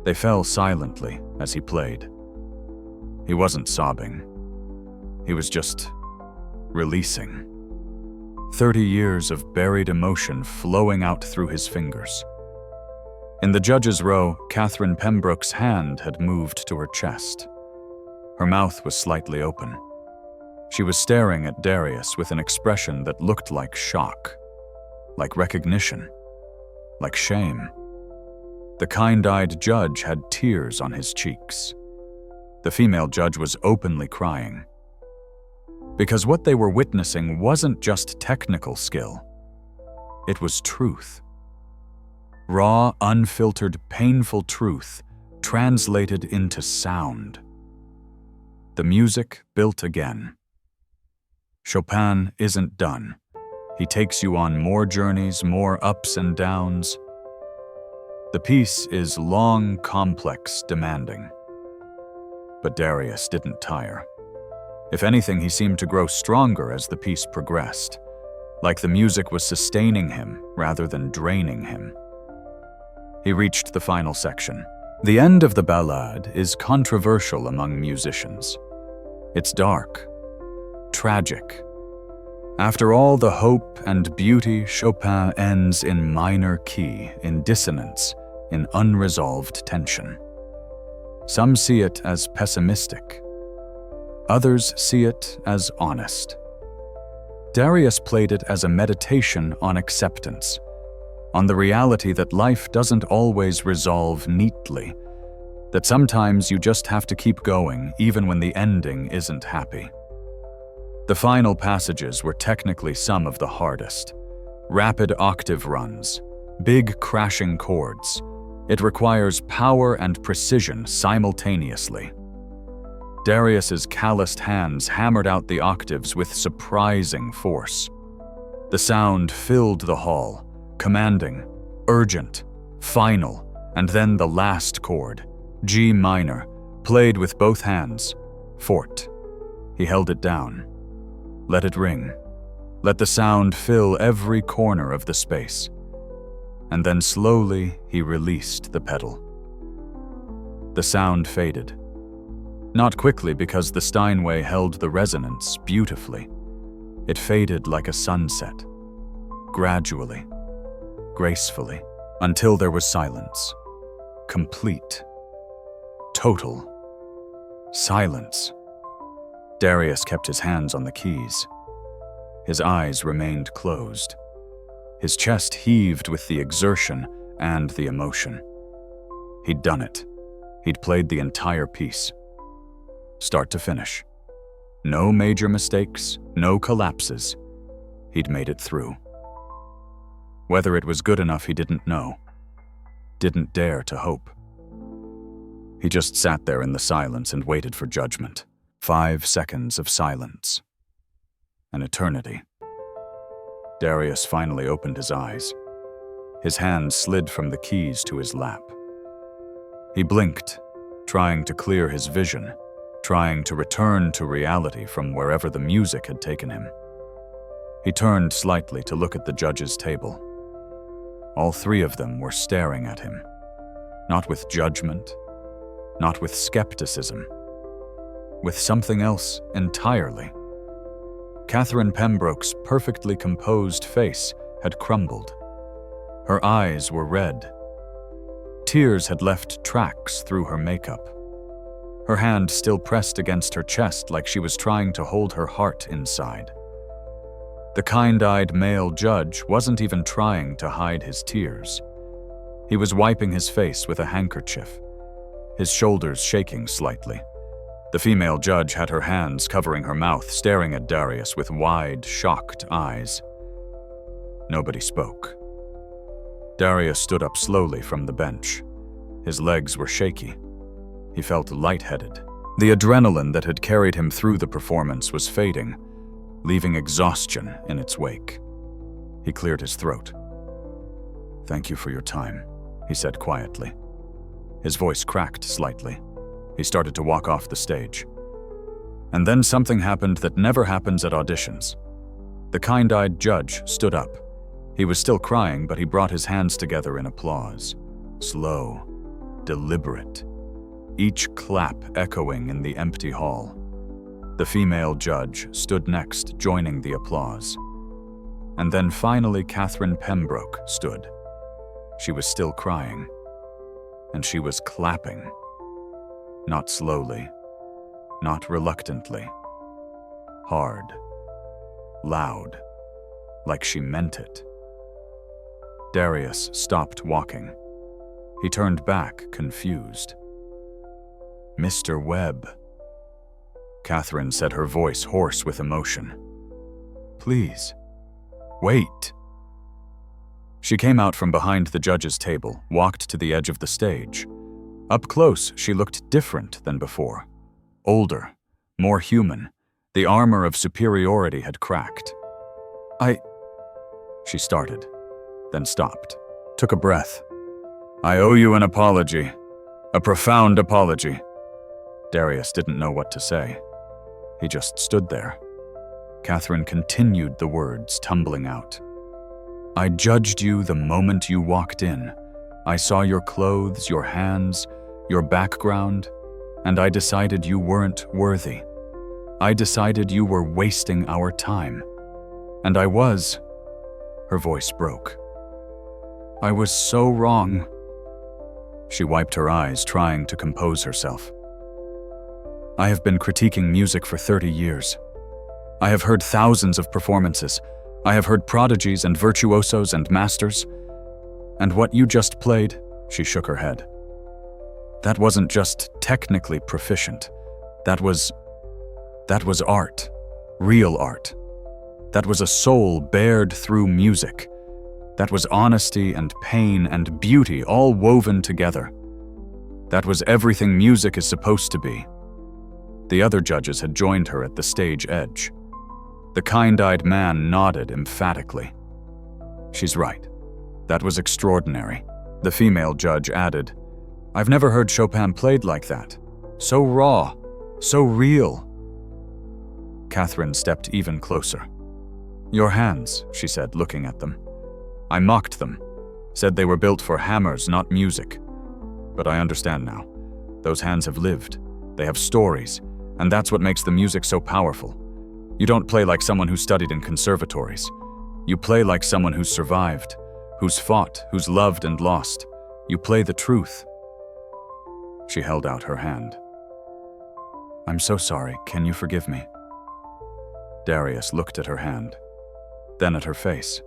They fell silently as he played. He wasn't sobbing. He was just releasing. 30 years of buried emotion flowing out through his fingers. In the judge's row, Catherine Pembroke's hand had moved to her chest. Her mouth was slightly open. She was staring at Darius with an expression that looked like shock, like recognition, like shame. The kind-eyed judge had tears on his cheeks. The female judge was openly crying. Because what they were witnessing wasn't just technical skill. It was truth. Raw, unfiltered, painful truth translated into sound. The music built again. Chopin isn't done. He takes you on more journeys, more ups and downs. The piece is long, complex, demanding. But Darius didn't tire. If anything, he seemed to grow stronger as the piece progressed, like the music was sustaining him rather than draining him. He reached the final section. The end of the ballade is controversial among musicians. It's dark, tragic. After all the hope and beauty, Chopin ends in minor key, in dissonance, in unresolved tension. Some see it as pessimistic. Others see it as honest. Darius played it as a meditation on acceptance, on the reality that life doesn't always resolve neatly, that sometimes you just have to keep going even when the ending isn't happy. The final passages were technically some of the hardest. Rapid octave runs, big crashing chords. It requires power and precision simultaneously. Darius's calloused hands hammered out the octaves with surprising force. The sound filled the hall, commanding, urgent, final, and then the last chord, G minor, played with both hands, fort. He held it down. Let it ring. Let the sound fill every corner of the space. And then slowly he released the pedal. The sound faded. Not quickly, because the Steinway held the resonance beautifully. It faded like a sunset, gradually, gracefully, until there was silence. Complete. Total. Silence. Darius kept his hands on the keys. His eyes remained closed. His chest heaved with the exertion and the emotion. He'd done it. He'd played the entire piece. Start to finish. No major mistakes, no collapses. He'd made it through. Whether it was good enough, he didn't know. Didn't dare to hope. He just sat there in the silence and waited for judgment. 5 seconds of silence. An eternity. Darius finally opened his eyes. His hand slid from the keys to his lap. He blinked, trying to clear his vision, trying to return to reality from wherever the music had taken him. He turned slightly to look at the judges' table. All 3 of them were staring at him, not with judgment, not with skepticism, with something else entirely. Catherine Pembroke's perfectly composed face had crumbled. Her eyes were red. Tears had left tracks through her makeup. Her hand still pressed against her chest like she was trying to hold her heart inside. The kind-eyed male judge wasn't even trying to hide his tears. He was wiping his face with a handkerchief, his shoulders shaking slightly. The female judge had her hands covering her mouth, staring at Darius with wide, shocked eyes. Nobody spoke. Darius stood up slowly from the bench. His legs were shaky. He felt lightheaded. The adrenaline that had carried him through the performance was fading, leaving exhaustion in its wake. He cleared his throat. "Thank you for your time," he said quietly. His voice cracked slightly. He started to walk off the stage. And then something happened that never happens at auditions. The kind-eyed judge stood up. He was still crying, but he brought his hands together in applause. Slow, deliberate, each clap echoing in the empty hall. The female judge stood next, joining the applause. And then finally Catherine Pembroke stood. She was still crying, and she was clapping. Not slowly, not reluctantly. Hard, loud, like she meant it. Darius stopped walking. He turned back, confused. "Mr. Webb," Catherine said, her voice hoarse with emotion. "Please, wait." She came out from behind the judge's table, walked to the edge of the stage. Up close, she looked different than before. Older, more human. The armor of superiority had cracked. She started, then stopped, took a breath. "I owe you an apology. A profound apology." Darius didn't know what to say. He just stood there. Catherine continued the words tumbling out. I judged you the moment you walked in. I saw your clothes, your hands, your background, and I decided you weren't worthy. I decided you were wasting our time. And I was. Her voice broke. I was so wrong. She wiped her eyes, trying to compose herself. I have been critiquing music for 30 years. I have heard thousands of performances. I have heard prodigies and virtuosos and masters. And what you just played, she shook her head. That wasn't just technically proficient. That was art. Real art. That was a soul bared through music. That was honesty and pain and beauty all woven together. That was everything music is supposed to be. The other judges had joined her at the stage edge. The kind-eyed man nodded emphatically. She's right. That was extraordinary. The female judge added, I've never heard Chopin played like that. So raw, so real. Catherine stepped even closer. Your hands, she said, looking at them. I mocked them, said they were built for hammers, not music. But I understand now. Those hands have lived. They have stories, and that's what makes the music so powerful. You don't play like someone who studied in conservatories. You play like someone who's survived, who's fought, who's loved and lost. You play the truth. She held out her hand. I'm so sorry. Can you forgive me? Darius looked at her hand, then at her face.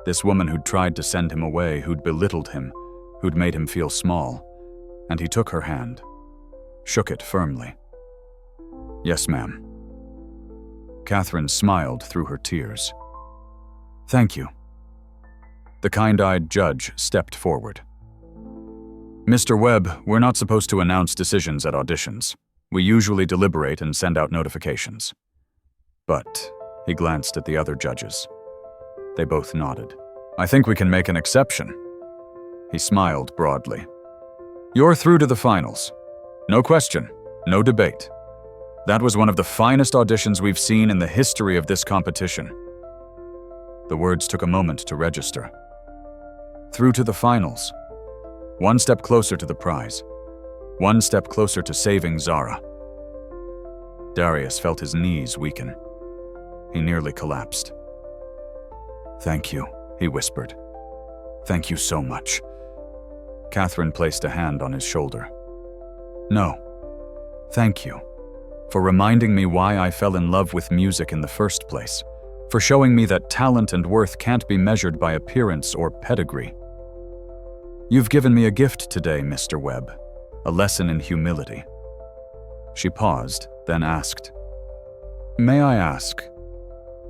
This woman who'd tried to send him away, who'd belittled him, who'd made him feel small. And he took her hand, shook it firmly. Yes, ma'am. Catherine smiled through her tears. Thank you. The kind-eyed judge stepped forward. Mr. Webb, we're not supposed to announce decisions at auditions. We usually deliberate and send out notifications. But, he glanced at the other judges. They both nodded. I think we can make an exception. He smiled broadly. You're through to the finals. No question, no debate. That was one of the finest auditions we've seen in the history of this competition. The words took a moment to register. Through to the finals. One step closer to the prize. One step closer to saving Zara. Darius felt his knees weaken. He nearly collapsed. Thank you, he whispered. Thank you so much. Catherine placed a hand on his shoulder. No, thank you. For reminding me why I fell in love with music in the first place, for showing me that talent and worth can't be measured by appearance or pedigree. You've given me a gift today, Mr. Webb, a lesson in humility. She paused, then asked, May I ask,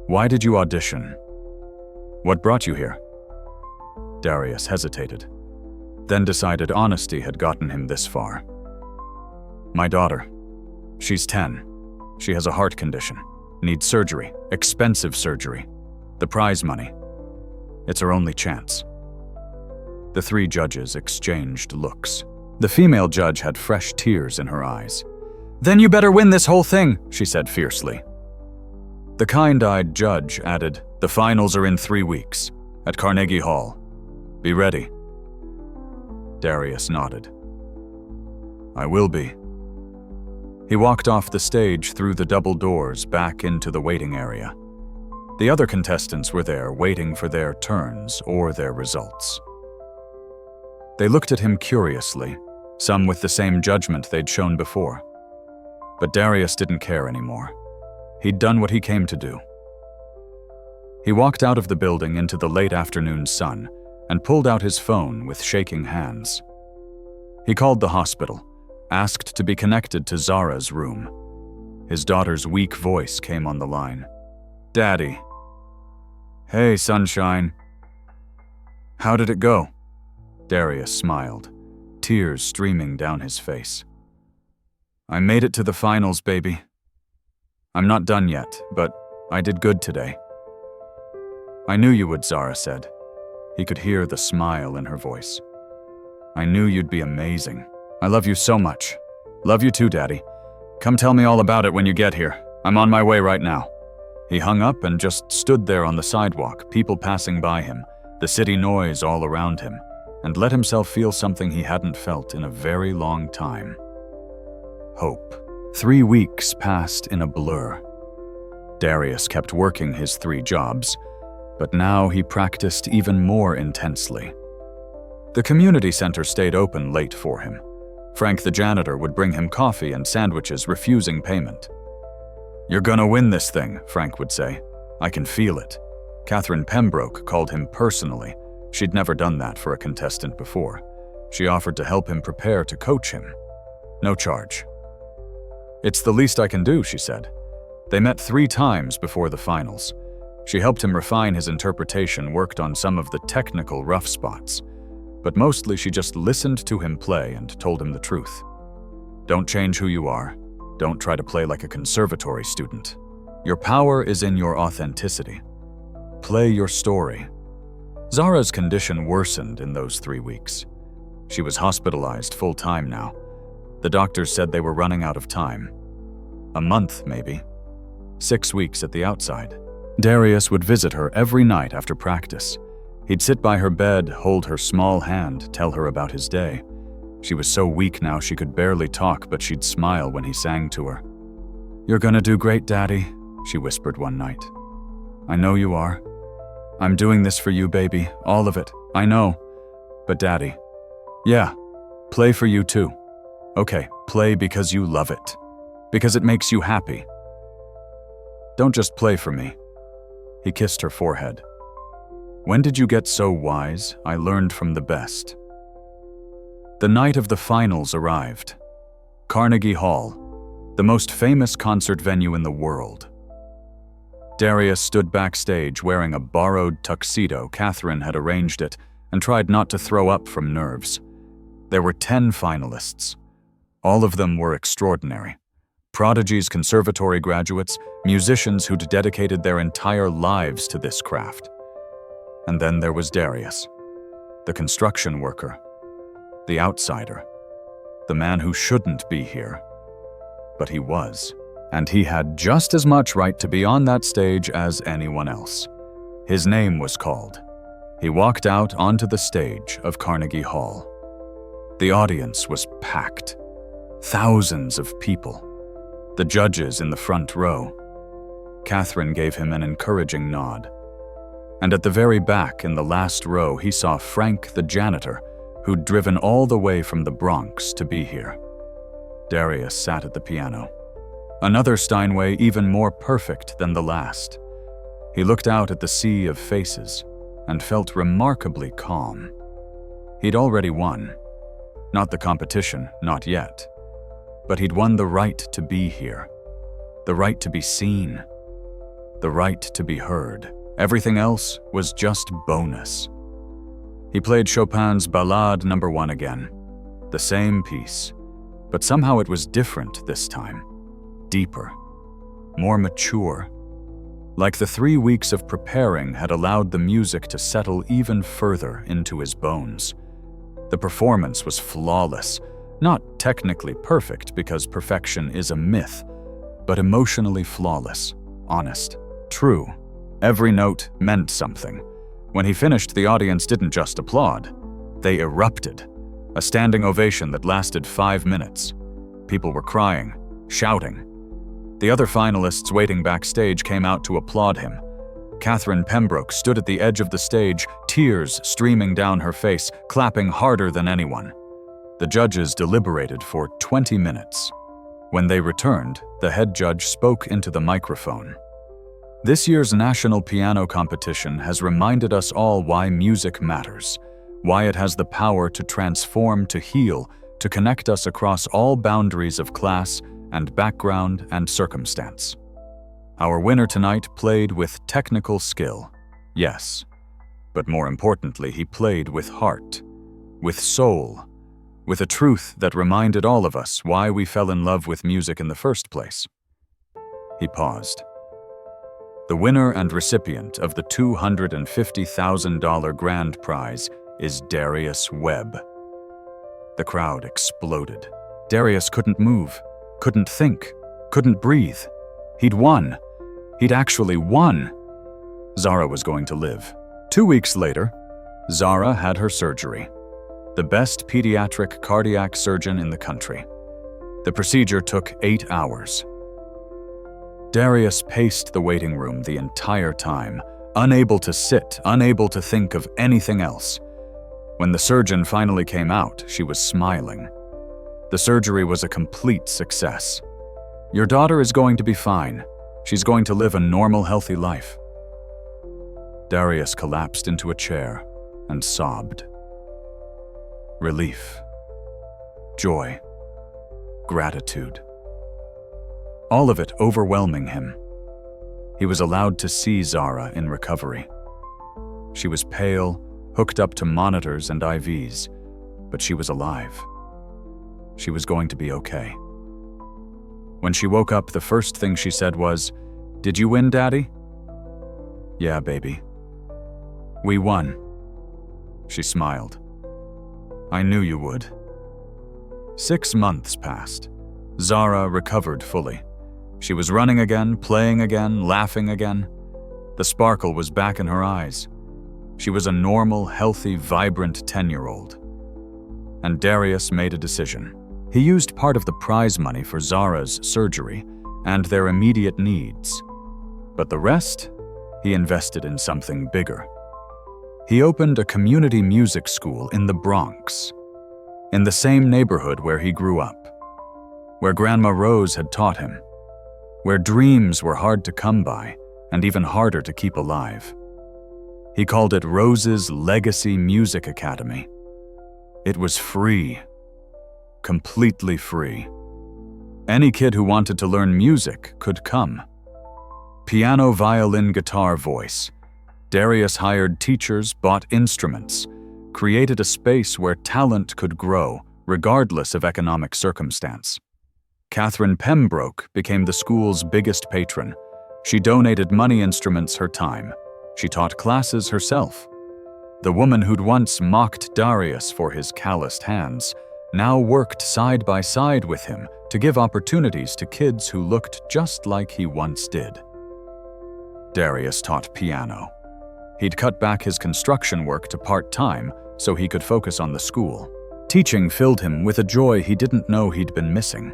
why did you audition? What brought you here? Darius hesitated, then decided honesty had gotten him this far. My daughter. She's 10. She has a heart condition, needs surgery, expensive surgery. The prize money. It's her only chance. The three judges exchanged looks. The female judge had fresh tears in her eyes. Then you better win this whole thing, she said fiercely. The kind-eyed judge added, the finals are in 3 weeks, at Carnegie Hall. Be ready. Darius nodded. I will be. He walked off the stage through the double doors back into the waiting area. The other contestants were there waiting for their turns or their results. They looked at him curiously, some with the same judgment they'd shown before. But Darius didn't care anymore. He'd done what he came to do. He walked out of the building into the late afternoon sun and pulled out his phone with shaking hands. He called the hospital, asked to be connected to Zara's room. His daughter's weak voice came on the line. Daddy. Hey, sunshine. How did it go? Darius smiled, tears streaming down his face. I made it to the finals, baby. I'm not done yet, but I did good today. I knew you would, Zara said. He could hear the smile in her voice. I knew you'd be amazing. I love you so much. Love you too, Daddy. Come tell me all about it when you get here. I'm on my way right now." He hung up and just stood there on the sidewalk, people passing by him, the city noise all around him, and let himself feel something he hadn't felt in a very long time. Hope. 3 weeks passed in a blur. Darius kept working his 3 jobs, but now he practiced even more intensely. The community center stayed open late for him. Frank the janitor would bring him coffee and sandwiches, refusing payment. "You're gonna win this thing," Frank would say. "I can feel it." Catherine Pembroke called him personally. She'd never done that for a contestant before. She offered to help him prepare to coach him. No charge. "It's the least I can do," she said. They met 3 times before the finals. She helped him refine his interpretation, worked on some of the technical rough spots. But mostly she just listened to him play and told him the truth. "Don't change who you are. Don't try to play like a conservatory student. Your power is in your authenticity. Play your story." Zara's condition worsened in those 3 weeks. She was hospitalized full-time now. The doctors said they were running out of time. A month, maybe. 6 weeks at the outside. Darius would visit her every night after practice. He'd sit by her bed, hold her small hand, tell her about his day. She was so weak now she could barely talk, but she'd smile when he sang to her. "You're gonna do great, Daddy," she whispered one night. "I know you are. I'm doing this for you, baby, all of it, I know. But Daddy, yeah, play for you too. Okay, play because you love it. Because it makes you happy. Don't just play for me." He kissed her forehead. "When did you get so wise? I learned from the best." The night of the finals arrived. Carnegie Hall, the most famous concert venue in the world. Darius stood backstage wearing a borrowed tuxedo. Catherine had arranged it and tried not to throw up from nerves. There were 10 finalists. All of them were extraordinary. Prodigies, conservatory graduates, musicians who'd dedicated their entire lives to this craft. And then there was Darius, the construction worker, the outsider, the man who shouldn't be here. But he was, and he had just as much right to be on that stage as anyone else. His name was called. He walked out onto the stage of Carnegie Hall. The audience was packed. Thousands of people. The judges in the front row. Catherine gave him an encouraging nod. And at the very back, in the last row, he saw Frank the janitor, who'd driven all the way from the Bronx to be here. Darius sat at the piano. Another Steinway even more perfect than the last. He looked out at the sea of faces and felt remarkably calm. He'd already won. Not the competition, not yet. But he'd won the right to be here. The right to be seen. The right to be heard. Everything else was just bonus. He played Chopin's Ballade No. 1 again. The same piece. But somehow it was different this time. Deeper. More mature. Like the 3 weeks of preparing had allowed the music to settle even further into his bones. The performance was flawless. Not technically perfect, because perfection is a myth, but emotionally flawless, honest, true. Every note meant something. When he finished, the audience didn't just applaud. They erupted. A standing ovation that lasted 5 minutes. People were crying, shouting. The other finalists waiting backstage came out to applaud him. Catherine Pembroke stood at the edge of the stage, tears streaming down her face, clapping harder than anyone. The judges deliberated for 20 minutes. When they returned, the head judge spoke into the microphone. This year's National Piano Competition has reminded us all why music matters, why it has the power to transform, to heal, to connect us across all boundaries of class and background and circumstance. Our winner tonight played with technical skill, yes, but more importantly, he played with heart, with soul, with a truth that reminded all of us why we fell in love with music in the first place. He paused. The winner and recipient of the $250,000 grand prize is Darius Webb. The crowd exploded. Darius couldn't move, couldn't think, couldn't breathe. He'd won. He'd actually won. Zara was going to live. 2 weeks later, Zara had her surgery. The best pediatric cardiac surgeon in the country. The procedure took 8 hours. Darius paced the waiting room the entire time, unable to sit, unable to think of anything else. When the surgeon finally came out, she was smiling. The surgery was a complete success. "Your daughter is going to be fine. She's going to live a normal, healthy life." Darius collapsed into a chair and sobbed. Relief, joy, gratitude. All of it overwhelming him. He was allowed to see Zara in recovery. She was pale, hooked up to monitors and IVs, but she was alive. She was going to be okay. When she woke up, the first thing she said was, "Did you win, Daddy?" "Yeah, baby. We won." She smiled. "I knew you would." 6 months passed. Zara recovered fully. She was running again, playing again, laughing again. The sparkle was back in her eyes. She was a normal, healthy, vibrant 10-year-old. And Darius made a decision. He used part of the prize money for Zara's surgery and their immediate needs. But the rest, he invested in something bigger. He opened a community music school in the Bronx, in the same neighborhood where he grew up, where Grandma Rose had taught him, where dreams were hard to come by and even harder to keep alive. He called it Rose's Legacy Music Academy. It was free, completely free. Any kid who wanted to learn music could come. Piano, violin, guitar, voice. Darius hired teachers, bought instruments, created a space where talent could grow, regardless of economic circumstance. Catherine Pembroke became the school's biggest patron. She donated money, instruments, her time. She taught classes herself. The woman who'd once mocked Darius for his calloused hands now worked side by side with him to give opportunities to kids who looked just like he once did. Darius taught piano. He'd cut back his construction work to part-time so he could focus on the school. Teaching filled him with a joy he didn't know he'd been missing.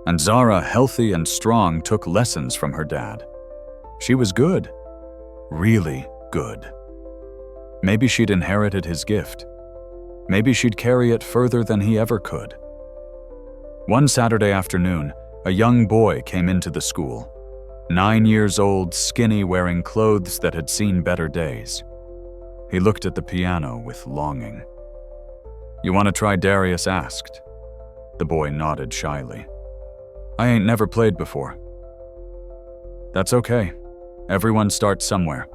And Zara, healthy and strong, took lessons from her dad. She was good. Really good. Maybe she'd inherited his gift. Maybe she'd carry it further than he ever could. One Saturday afternoon, a young boy came into the school. 9 years old, skinny, wearing clothes that had seen better days. He looked at the piano with longing. "You want to try?" Darius asked. The boy nodded shyly. "I ain't never played before." "That's okay. Everyone starts somewhere.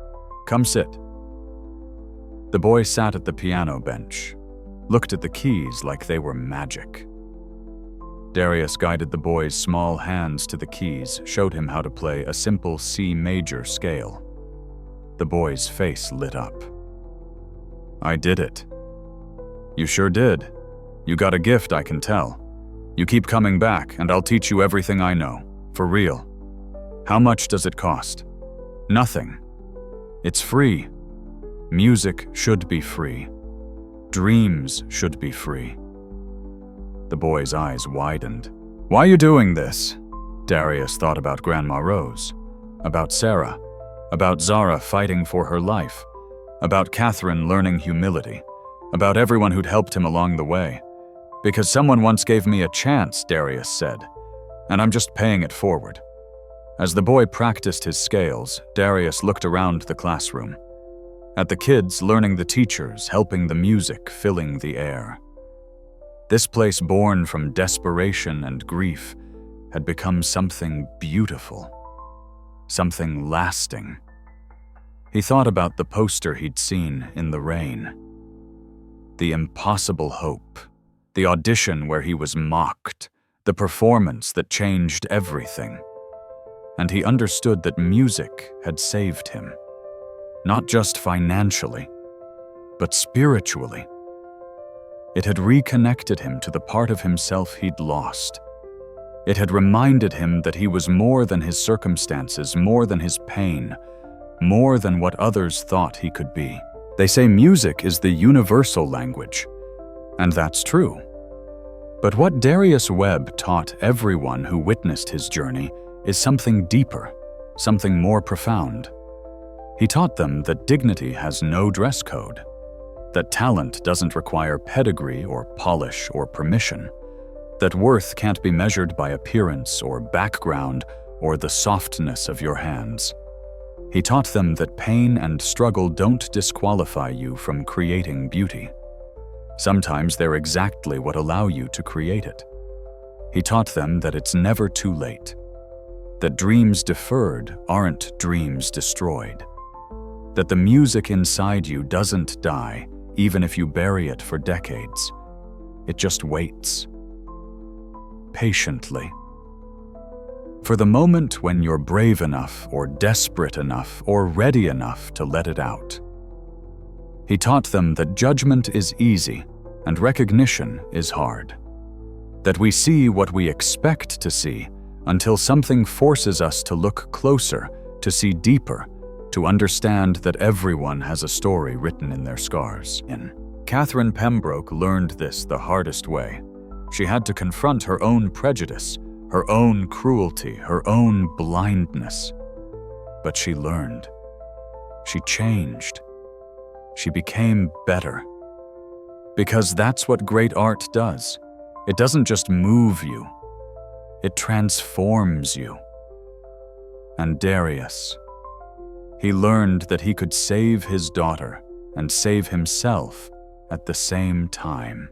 Come sit." The boy sat at the piano bench, looked at the keys like they were magic. Darius guided the boy's small hands to the keys, showed him how to play a simple C major scale. The boy's face lit up. "I did it." "You sure did. You got a gift, I can tell. You keep coming back, and I'll teach you everything I know, for real. How much does it cost?" "Nothing. It's free. Music should be free. Dreams should be free." The boy's eyes widened. "Why are you doing this?" Darius thought about Grandma Rose, about Sarah, about Zara fighting for her life, about Catherine learning humility, about everyone who'd helped him along the way. "Because someone once gave me a chance," Darius said, "and I'm just paying it forward." As the boy practiced his scales, Darius looked around the classroom, at the kids learning, the teachers helping, the music filling the air. This place, born from desperation and grief, had become something beautiful, something lasting. He thought about the poster he'd seen in the rain. The impossible hope, the audition where he was mocked, the performance that changed everything. And he understood that music had saved him, not just financially, but spiritually. It had reconnected him to the part of himself he'd lost. It had reminded him that he was more than his circumstances, more than his pain, more than what others thought he could be. They say music is the universal language, and that's true. But what Darius Webb taught everyone who witnessed his journey is something deeper, something more profound. He taught them that dignity has no dress code, that talent doesn't require pedigree or polish or permission, that worth can't be measured by appearance or background or the softness of your hands. He taught them that pain and struggle don't disqualify you from creating beauty. Sometimes they're exactly what allow you to create it. He taught them that it's never too late, that dreams deferred aren't dreams destroyed, that the music inside you doesn't die even if you bury it for decades. It just waits, patiently, for the moment when you're brave enough or desperate enough or ready enough to let it out. He taught them that judgment is easy and recognition is hard, that we see what we expect to see until something forces us to look closer, to see deeper, to understand that everyone has a story written in their scars. Catherine Pembroke learned this the hardest way. She had to confront her own prejudice, her own cruelty, her own blindness. But she learned. She changed. She became better. Because that's what great art does. It doesn't just move you. It transforms you. And Darius, he learned that he could save his daughter and save himself at the same time.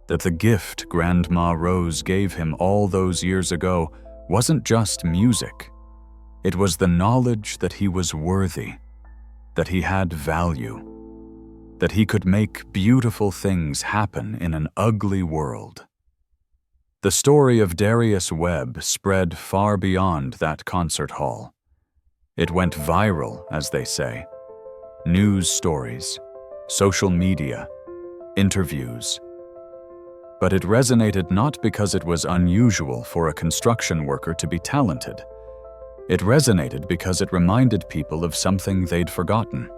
That the gift Grandma Rose gave him all those years ago wasn't just music. It was the knowledge that he was worthy, that he had value, that he could make beautiful things happen in an ugly world. The story of Darius Webb spread far beyond that concert hall. It went viral, as they say. News stories, social media, interviews. But it resonated not because it was unusual for a construction worker to be talented. It resonated because it reminded people of something they'd forgotten.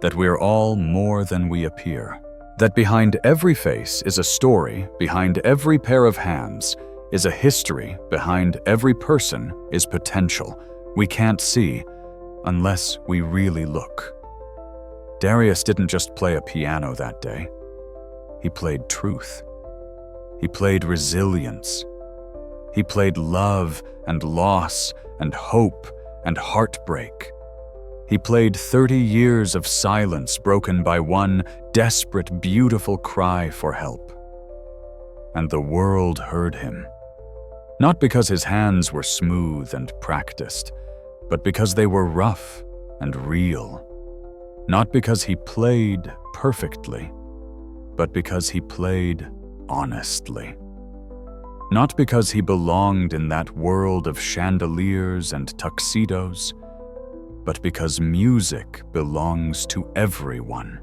That we're all more than we appear. That behind every face is a story, behind every pair of hands is a history, behind every person is potential we can't see unless we really look. Darius didn't just play a piano that day. He played truth. He played resilience. He played love and loss and hope and heartbreak. He played 30 years of silence broken by one desperate, beautiful cry for help. And the world heard him. Not because his hands were smooth and practiced, but because they were rough and real. Not because he played perfectly, but because he played honestly. Not because he belonged in that world of chandeliers and tuxedos, but because music belongs to everyone,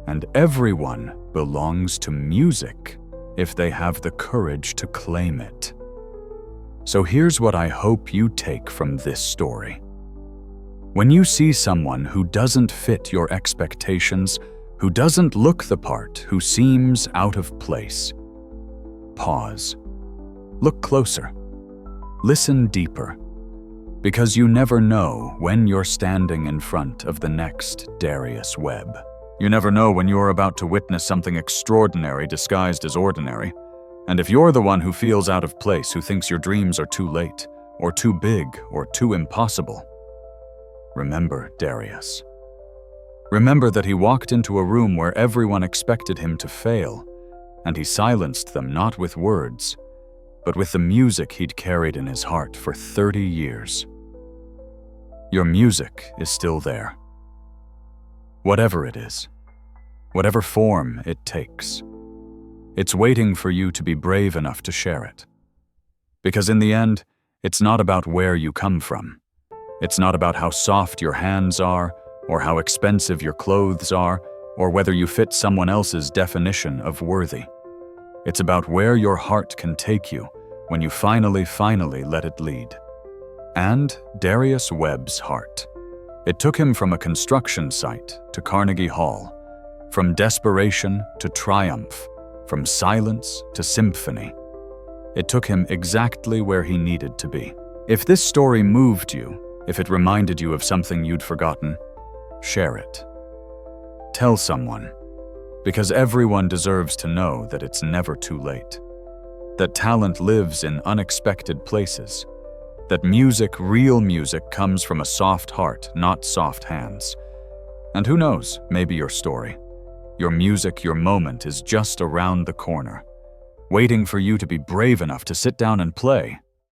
and everyone belongs to music if they have the courage to claim it. So here's what I hope you take from this story. When you see someone who doesn't fit your expectations, who doesn't look the part, who seems out of place, pause. Look closer. Listen deeper. Because you never know when you're standing in front of the next Darius Webb. You never know when you're about to witness something extraordinary disguised as ordinary. And if you're the one who feels out of place, who thinks your dreams are too late, or too big, or too impossible, remember Darius. Remember that he walked into a room where everyone expected him to fail, and he silenced them not with words, but with the music he'd carried in his heart for 30 years. Your music is still there. Whatever it is, whatever form it takes, it's waiting for you to be brave enough to share it. Because in the end, it's not about where you come from. It's not about how soft your hands are, or how expensive your clothes are, or whether you fit someone else's definition of worthy. It's about where your heart can take you when you finally let it lead. And Darius Webb's heart. It took him from a construction site to Carnegie Hall, from desperation to triumph, from silence to symphony. It took him exactly where he needed to be. If this story moved you, if it reminded you of something you'd forgotten, share it. Tell someone, because everyone deserves to know that it's never too late, that talent lives in unexpected places, that music, real music, comes from a soft heart, not soft hands. And who knows, maybe your story, your music, your moment is just around the corner, waiting for you to be brave enough to sit down and play.